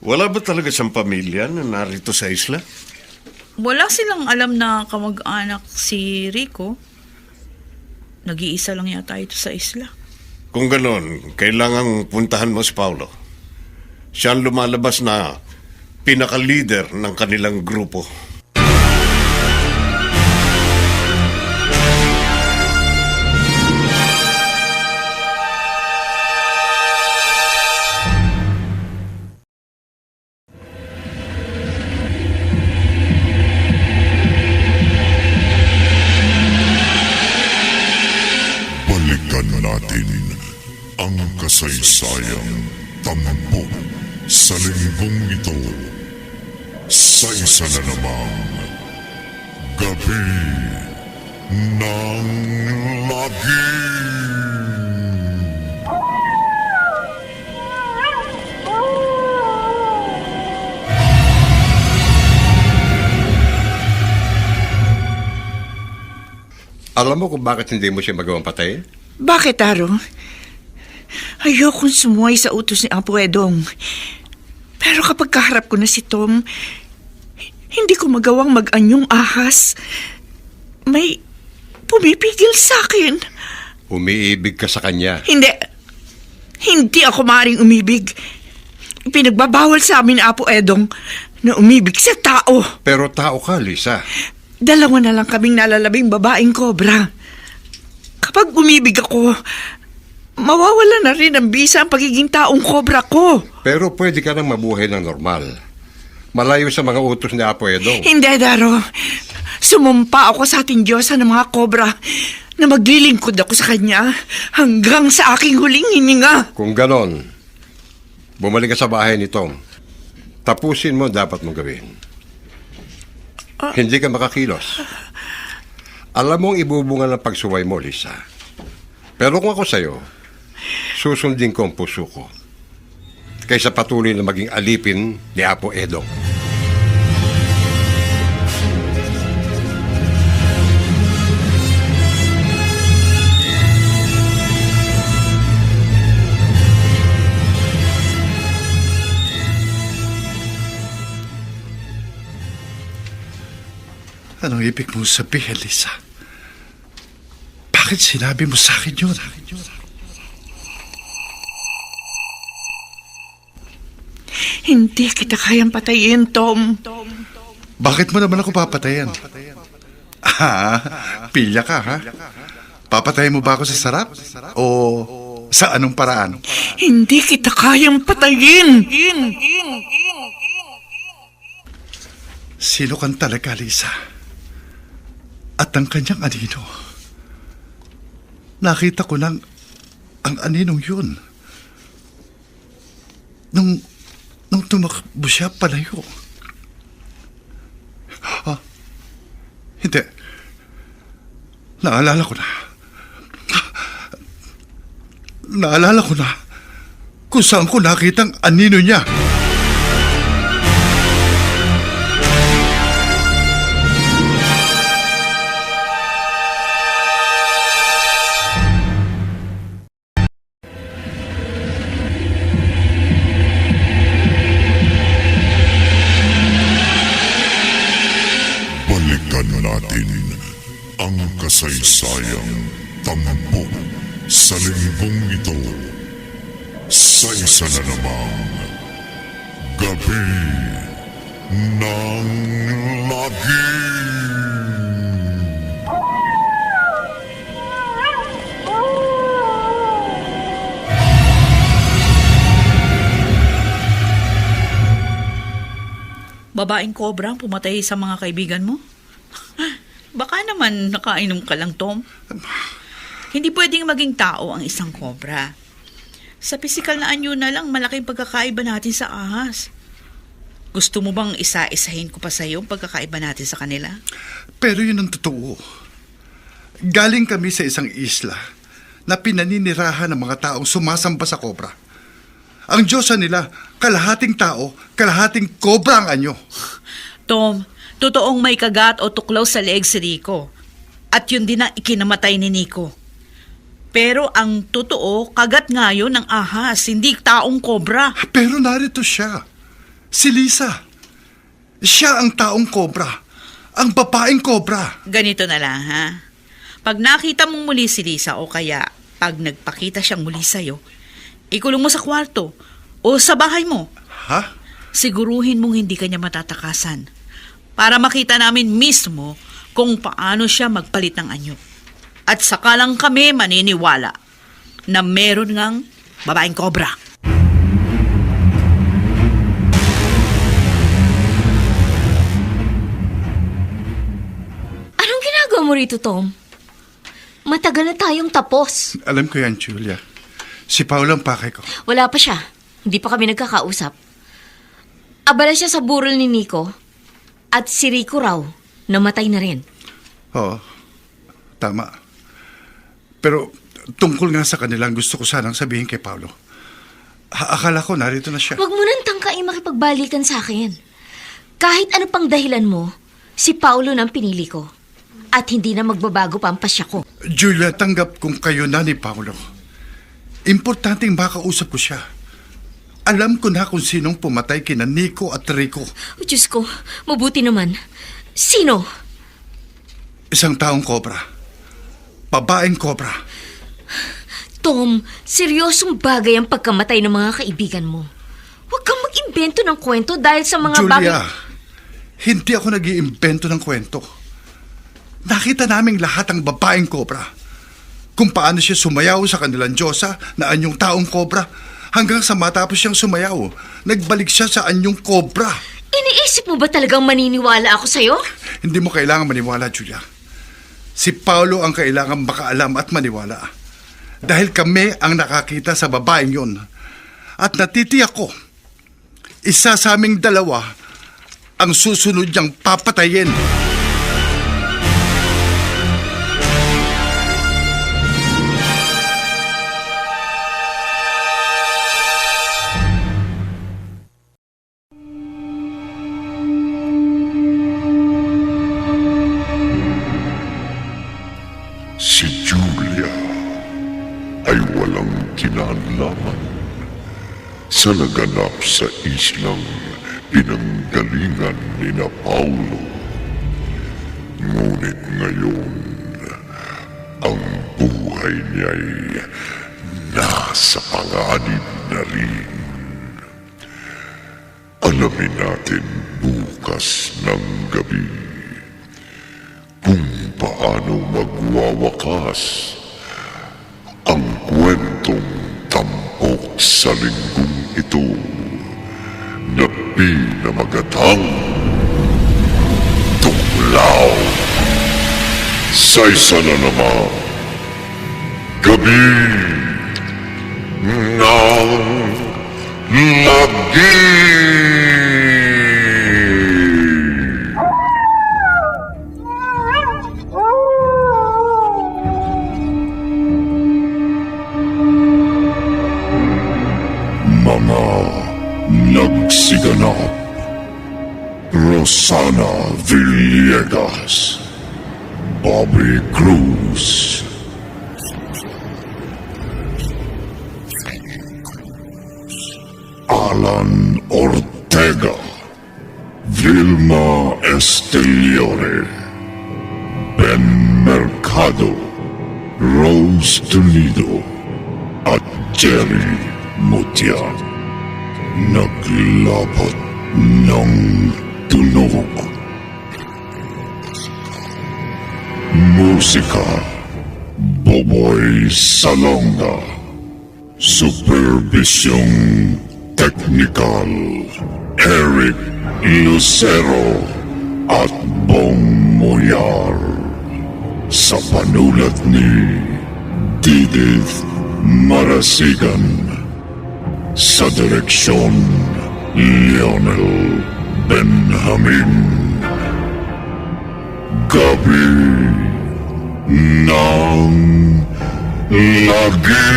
Wala ba talaga siyang pamilya na narito sa isla? Wala silang alam na kamag-anak si Rico. Nag-iisa lang yata ito sa isla. Kung ganon, kailangang puntahan mo si Paulo. Siya ang lumalabas na pinaka-leader ng kanilang grupo. Balikan natin ang kasaysayang tampok sa linggong ito sa isa na namang Gabi ng Lagi. Alam mo kung bakit hindi mo siya magawang patayin? Bakit, Aro? Ayokong sumuway sa utos ni Apo Edong. Pero kapag kaharap ko na si Tom, hindi ko magawang mag-anyong ahas. May pumipigil sa akin. Umiibig ka sa kanya. Hindi. Hindi ako maaaring umibig. Pinagbabawal sa amin, Apo Edong, na umibig sa tao. Pero tao ka, Lisa. Dalawa na lang kaming nalalabing babaeng kobra. Kapag umibig ako, mawawala na rin ang bisa ang pagiging taong kobra ko. Pero pwede ka nang mabuhay ng normal. Malayo sa mga utos ni Apo Edong. Hindi, Daro. Sumumpa ako sa ating Diyosa ng mga kobra na maglilingkod ako sa kanya hanggang sa aking huling hininga. Kung ganon, bumalik ka sa bahay ni Tom. Tapusin mo dapat mong gawin. Hindi ka makakilos. Alam mong ibubunga ng pagsuway mo, Lisa. Pero kung ako sa'yo, susundin ko ang puso ko kaysa patuloy na maging alipin ni Apo Edong. Anong ibig mong sabihin, Lisa? Bakit sinabi mo sa akin yun? Hindi kita kayang patayin, Tom. Bakit mo naman ako papatayan? Pilya ka, ha? Papatayin mo ba ako sa sarap? O sa anong paraan? Hindi kita kayang patayin. Sino kan talaga, Lisa? At ang kanyang anino. Nakita ko ng ang aninong yun. Nung tumakbo siya palayo. Hindi. Naalala ko na kung saan ko nakita ang anino niya. Balikan natin ang kasaysayang tampok sa linggong ito sa isa na namang Gabi ng Lagim. Babaeng kobra ang pumatay sa mga kaibigan mo? Baka naman nakainom ka lang, Tom. Hindi pwedeng maging tao ang isang kobra. Sa pisikal na anyo na lang, malaking pagkakaiba natin sa ahas. Gusto mo bang isa-isahin ko pa sa'yo ang pagkakaiba natin sa kanila? Pero yun ang totoo. Galing kami sa isang isla na pinaninirahan ng mga taong sumasamba sa kobra. Ang Diyosa nila, kalahating tao, kalahating kobra ang anyo. Tom, totoong may kagat o tuklaw sa leeg si Rico. At yun din ang ikinamatay ni Nico. Pero ang totoo, kagat nga yun ng ahas, hindi taong kobra. Pero narito siya. Si Lisa. Siya ang taong kobra. Ang babaeng kobra. Ganito na lang, ha? Pag nakita mong muli si Lisa o kaya pag nagpakita siyang muli sa'yo, ikulong mo sa kwarto o sa bahay mo. Ha? Siguruhin mong hindi kanya matatakasan para makita namin mismo kung paano siya magpalit ng anyo. At saka lang kami maniniwala na meron ngang babaeng kobra. Anong ginagawa mo rito, Tom? Matagal na tayong tapos. Alam ko yan, Julia. Si Paolo ang pakay ko. Wala pa siya. Hindi pa kami nagkakausap. Abala siya sa burol ni Nico. At si Rico raw, namatay na rin. Oo, tama. Pero tungkol nga sa kanilang gusto ko sanang sabihin kay Paolo. Akala ko narito na siya. Huwag mo nang tangkain makipagbalikan sa akin. Kahit ano pang dahilan mo, si Paolo nang pinili ko. At hindi na magbabago pa ang pasya ko. Julia, tanggap kong kayo na ni Paolo. Importanteng makausap ko siya. Alam ko na kung sinong pumatay kina Nico at Rico. Oh, Diyos ko, mabuti naman. Sino? Isang taong kobra. Babaeng kobra. Tom, seryosong bagay ang pagkamatay ng mga kaibigan mo. Huwag kang mag-imbento ng kwento dahil sa mga bagay... Julia, hindi ako nag-iimbento ng kwento. Nakita naming lahat ang babaeng kobra. Kung paano siya sumayaw sa kanilang Diyosa na anyong taong kobra, hanggang sa matapos siyang sumayaw, nagbalik siya sa anyong kobra. Iniisip mo ba talagang maniniwala ako sa'yo? Hindi mo kailangan maniwala, Julia. Si Paulo ang kailangan makaalam at maniwala. Dahil kami ang nakakita sa babaeng yon. At natitiyak ko, isa sa aming dalawa ang susunod niyang papatayin. Si Julia ay walang kinalaman sa naganap sa islang pinanggalingan ni na Paulo. Ngunit ngayon, ang buhay niya'y nasa panganib na rin. Alamin natin bukas ng gabi kung paano magwawakas ang kwentong tampok sa linggong ito na pinamagatang Tuklaw. Sa isa na naman, gabi ng lagi. Mga nagsiganap: Rosana Villegas, Bobby Cruz, Alan Ortega, Vilma Esteliore, Ben Mercado, Rose Tunido, at Jerry Mutia. Naglapat ng tunog. Musika: Boboy Salonga. Supervisyong teknikal: Eric Lucero at Bong Moyar. Sa panulat ni Didith Marasigan. Sa direksyon: Lionel Benjamin. Gabi ng lagi.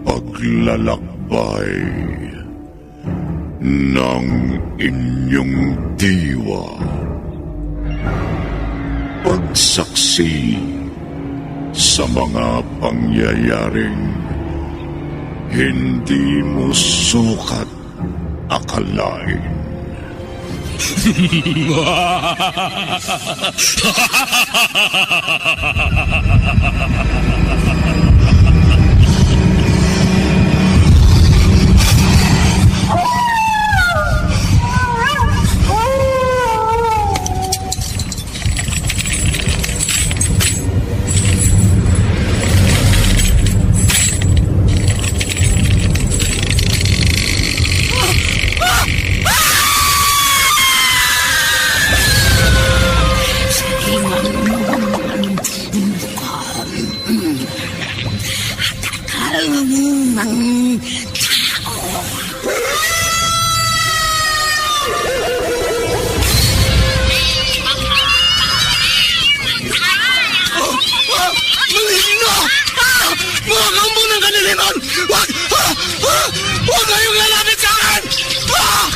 Paglalakbay ng inyong diwa. Pagsaksi sa mga pangyayaring hindi mo sukat akalain. Maligno! Mga kampo ng kaniliman! Wag! lalapit sa akin! Wag!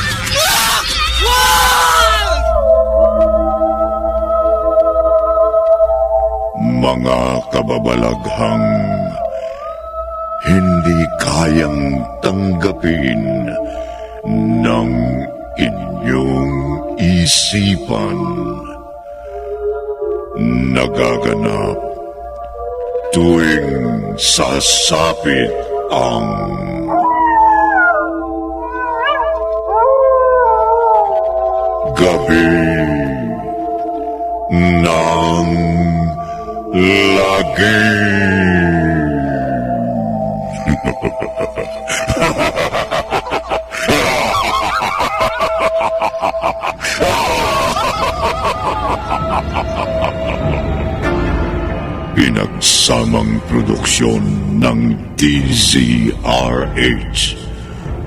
Mga kababalaghang hindi kayang tanggapin ng inyong isipan. Nagaganap tuwing sasapit ang gabi ng lagi. Pinagsamang produksyon ng DZRH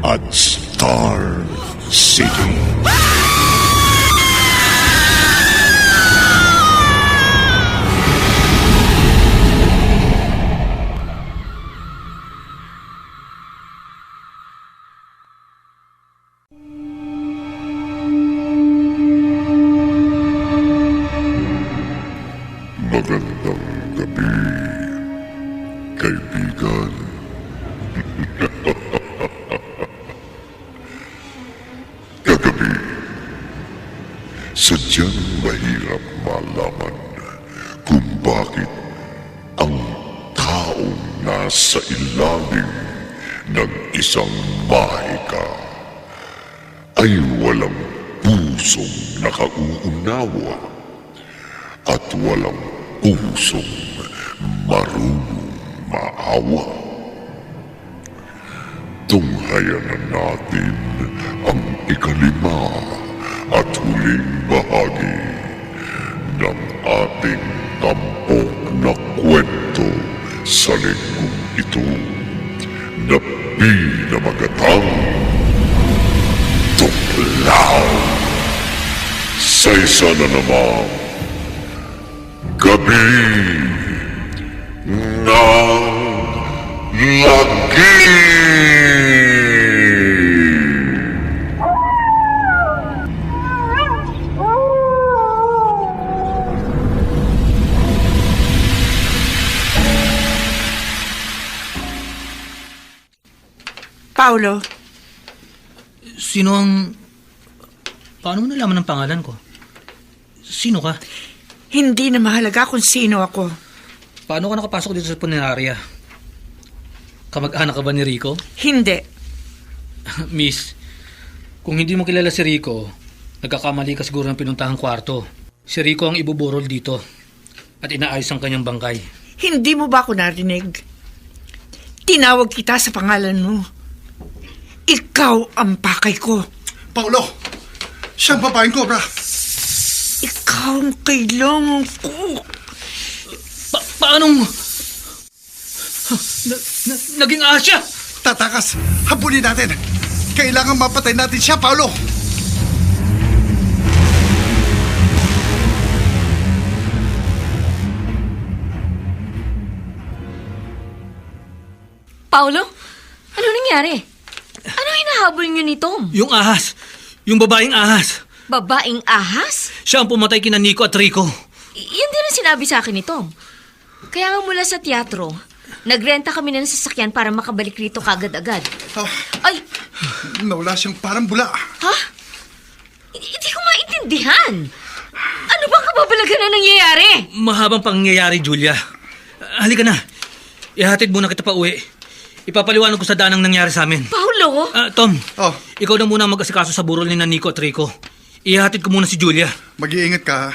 at Star City. Magandang gabi, kaibigan. Kagabi, sadyang mahirap malaman kung bakit ang taong nasa ilalim ng isang mahika ay walang pusong nakauunawa at walang pusong marunong maawa. Tunghayan na natin ang ikalima at huling bahagi ng ating tampok na kwento sa linggong ito na pinamagatang Tuklaw. Sa isa na namang gabi ng lagi. Paulo, Sino ang... Paano mo nalaman ang pangalan ko? Sino ka? hindi na mahalaga kung sino ako. Paano ka nakapasok dito sa punerarya? Kamag-anak ka ba ni Rico? Hindi. Miss, kung hindi mo kilala si Rico, nagkakamali ka siguro ng pinuntahang kwarto. Si Rico ang ibuburol dito at inaayos ang kanyang bangkay. Hindi mo ba ako narinig? Tinawag kita sa pangalan mo. Ikaw ang pakay ko. Paulo! Siyang babaeng cobra! Ikaw ang kailangan ko. Paanong... naging asya? Tatakas! Habulin natin! Kailangan mapatay natin siya, Paulo! Paulo, ano nangyari? Ano hinahabol niyo ni Tom? Yung ahas. Yung babaeng ahas. Babaeng ahas? Siya ang pumatay kina Nico at Rico. Yan din ang sinabi sa akin ni Tom. Kaya nga mula sa teatro, nagrenta kami ng sasakyan para makabalik rito kagad-agad. Ay! Nawala siyang parang bula. Ha? Hindi ko maintindihan. Ano bang kababalagan na nangyayari? Mahabang pangyayari, Julia. Halika na. Ihatid muna kita pa uwi. Ipapaliwanag ko sa danang nangyari sa amin. Paulo? Tom, ikaw na muna mag-asikaso sa burol ni Nico at Rico. Ihatid ko muna si Julia. Mag-iingat ka.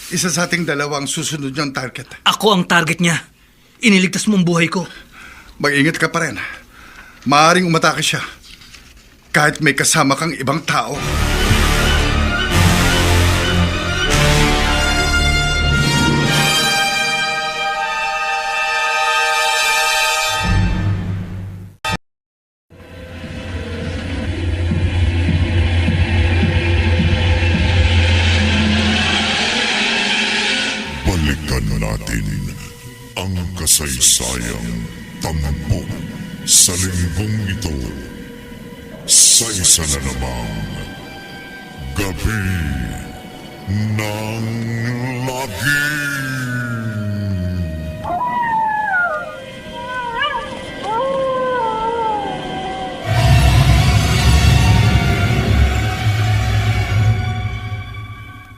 Isa sa ating dalawa ang susunod niyang target. Ako ang target niya. Iniligtas mo ang buhay ko. Mag-ingat ka pa rin. Maaaring umatake siya. Kahit may kasama kang ibang tao. Balikan natin ang kasaysayan tampok sa linggong ito sa isa na namang gabi ng lagim.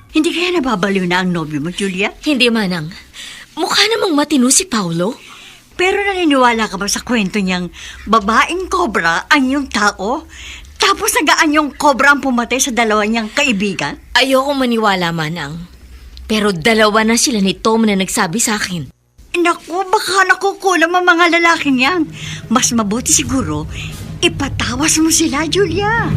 Hindi kaya nababaliw na ang nobyo mo, Julia? Hindi, Manang. Mukha namang matino si Paulo. Pero naniniwala ka ba sa kwento niyang babaeng kobra ang iyong tao? Tapos nagaan yung kobra ang pumatay sa dalawa niyang kaibigan? Ayoko maniwala, Manang. Pero dalawa na sila ni Tom na nagsabi sa akin. Naku, baka nakukulam ang mga lalaking yan. Mas mabuti siguro, ipatawas mo sila, Julia.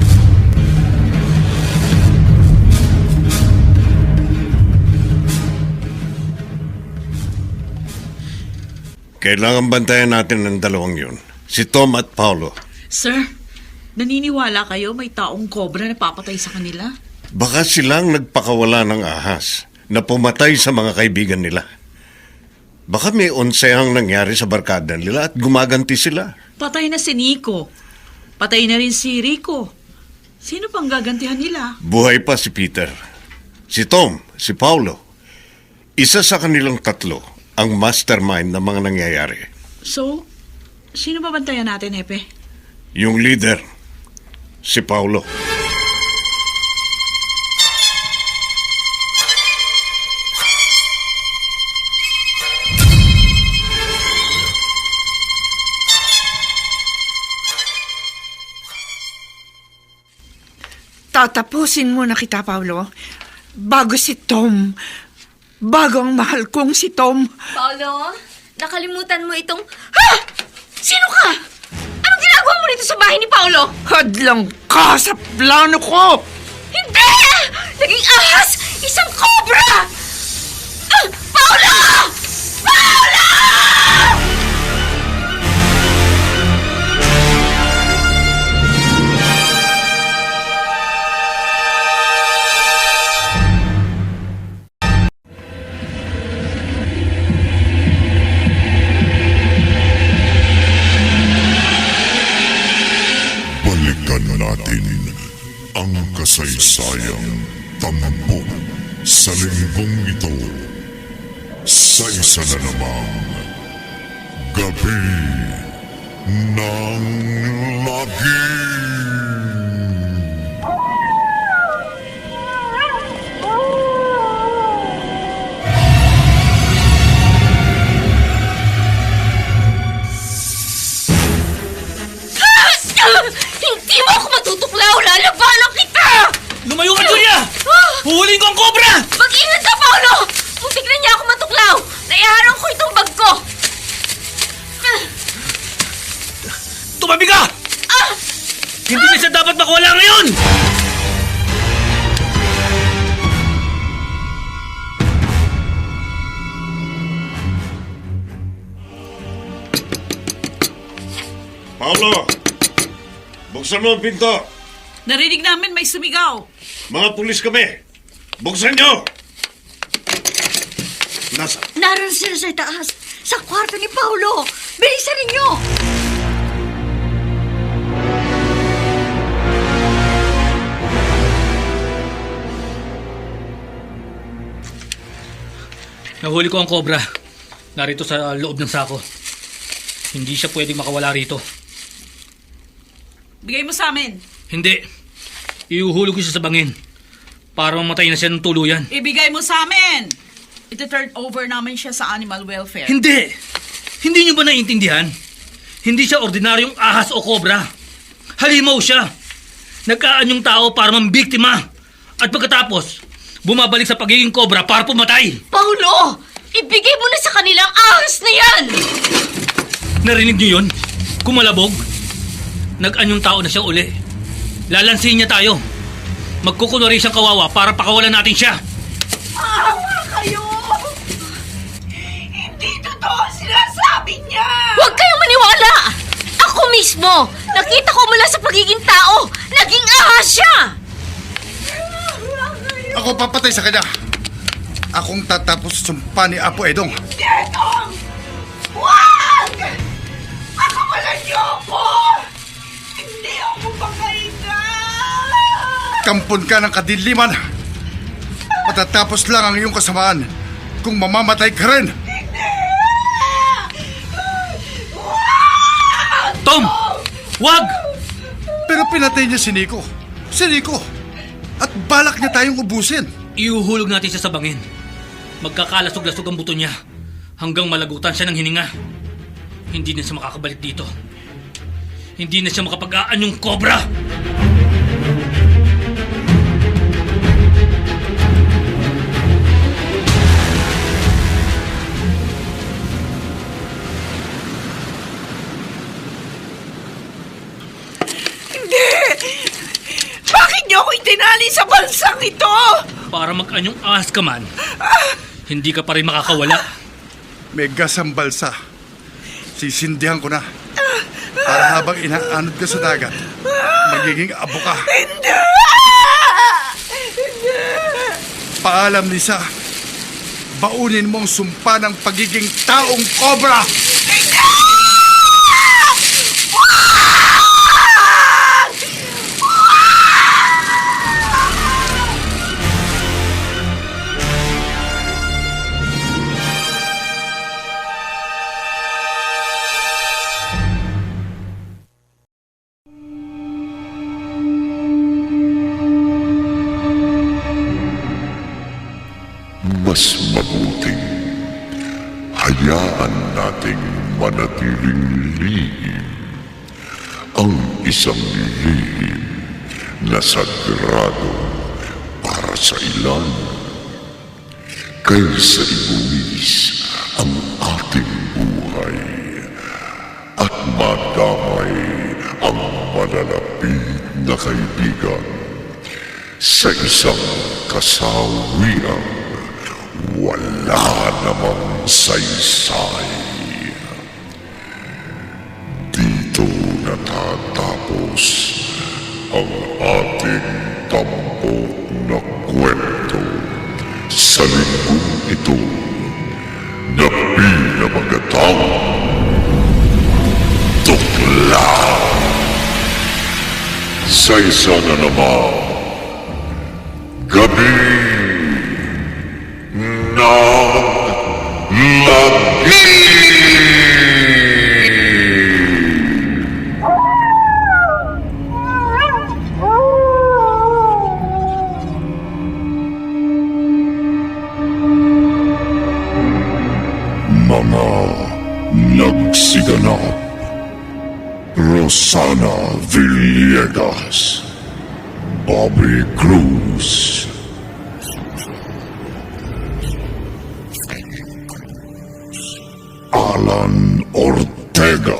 Kailangan bantayan natin ng dalawang yun. Si Tom at Paulo. Sir, naniniwala kayo may taong kobra na papatay sa kanila? Baka silang nagpakawala ng ahas na pumatay sa mga kaibigan nila. Baka may onsehang nangyari sa barkada nila at gumaganti sila. Patay na si Nico. Patay na rin si Rico. Sino pang gagantihan nila? Buhay pa si Peter. Si Tom, si Paulo. Isa sa kanilang tatlo ang mastermind ng mga nangyayari. So, sino ba bantayan natin, Hepe? Yung leader, si Paulo. Tatapusin mo na kita, Paulo. Bago si Tom. Bago ang mahal kong si Tom. Paulo, nakalimutan mo itong... Ha! Sino ka? Anong ginagawa mo dito sa bahay ni Paulo? Hadlang ka sa plano ko! Hindi! Naging ahas! Isang cobra! Paulo! Paulo! Balikan natin ang kasaysayang tampok sa linggong ito sa isa na namang gabi ng lagim. Hindi mo ako matutuklaw! Lalabanan kita! Lumayo ka, Julia! Huhuling ko ang cobra! Mag-ingat ka, Paulo! Muntik na niya ako matuklaw! Naiharang ko itong bag ko! Tumabi ka! Hindi na siya dapat makawala ngayon! Paulo! Buksan mo ang pinto! Narinig namin may sumigaw. Mga pulis kami! Buksan nyo! Nasa? Naroon sila sa itaas, sa kwarto ni Paulo. Bilisan ninyo! Nahuli ko ang cobra. Narito sa loob ng sako. Hindi siya pwedeng makawala rito. Bigay mo sa amin. Hindi. Iuhulog ko siya sa bangin. Para mamatay na siya ng tuluyan. Ibigay mo sa amin. Ito-turn over namin siya sa animal welfare. Hindi! Hindi niyo ba naiintindihan? Hindi siya ordinaryong ahas o kobra. Halimaw siya. Nagkaan yung tao para mambiktima. At pagkatapos, bumabalik sa pagiging kobra para pumatay. Paulo! Ibigay mo na sa kanilang ahas na yan! Narinig niyo yun? Kumalabog? Nag-anyong tao na siya uli. Lalansin niya tayo. Magkukunwari siyang kawawa para pakawalan natin siya. Awa kayo! Hindi totoo sinasabi niya! Huwag kayong maniwala! Ako mismo! Nakita ko mula sa pagiging tao! Naging ahas siya! Ako papatay sa kanya. Akong tatapos sumpa ni Apo Edong. Edong! Huwag! Pakawalan niyo ako! Hindi ako pakainin! Kampon ka ng kadiliman. Matatapos lang ang iyong kasamaan kung mamamatay ka rin. Tom! Wag! Pero pinatay niya si Nico. Si Nico. At balak niya tayong ubusin. Iuhulog natin siya sa bangin. Magkakalasog-lasog ang buto niya hanggang malagutan siya ng hininga. Hindi na siya makakabalik dito. Hindi na siya makapag-aan yung cobra! Bakit niyo ako itinali sa balsang ito? Para mag-anyong ahas ka man, hindi ka pa rin makakawala. May gas ang balsa. Sisindihan ko na. Para habang inaanod ka sa dagat, magiging abo ka. Hindi! Paalam, Lisa. Baunin mo ang sumpa ng pagiging taong cobra. Mas mabuting hayaan nating manatiling lihim ang isang lihim na sagrado para sa ilan kaysa ibuwis ang ating buhay at madamay ang malalapit na kaibigan sa isang kasawiang wala namang saysay. Dito natatapos ang ating tampok na kwento sa linggong ito na pinamagatang Tukla. Sa isa na naman gabi mga nagsiganap. Rosana Villegas, Bobby Cruz, Alan Ortega,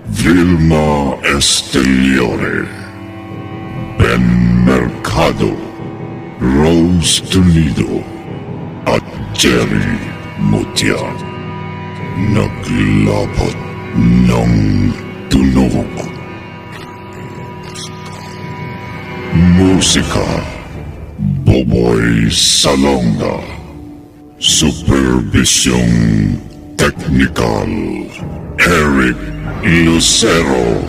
Vilma Esteliore, Ben Mercado, Rose Tunido, at Jerry Mutian. Naglapat ng tunog. Musika, Boboy Salonga. Supervisyong Technical, Eric Lucero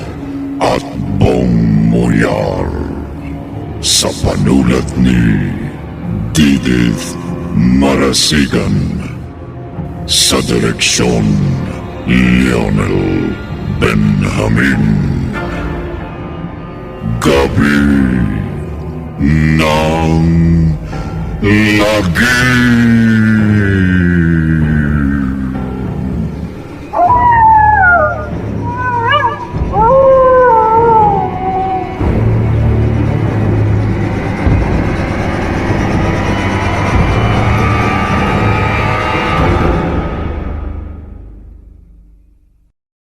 at Bong Moyar. Sa panulat ni Didith Marasigan. Sa direksyon, Lionel Benjamin. Gabi ng Lagi.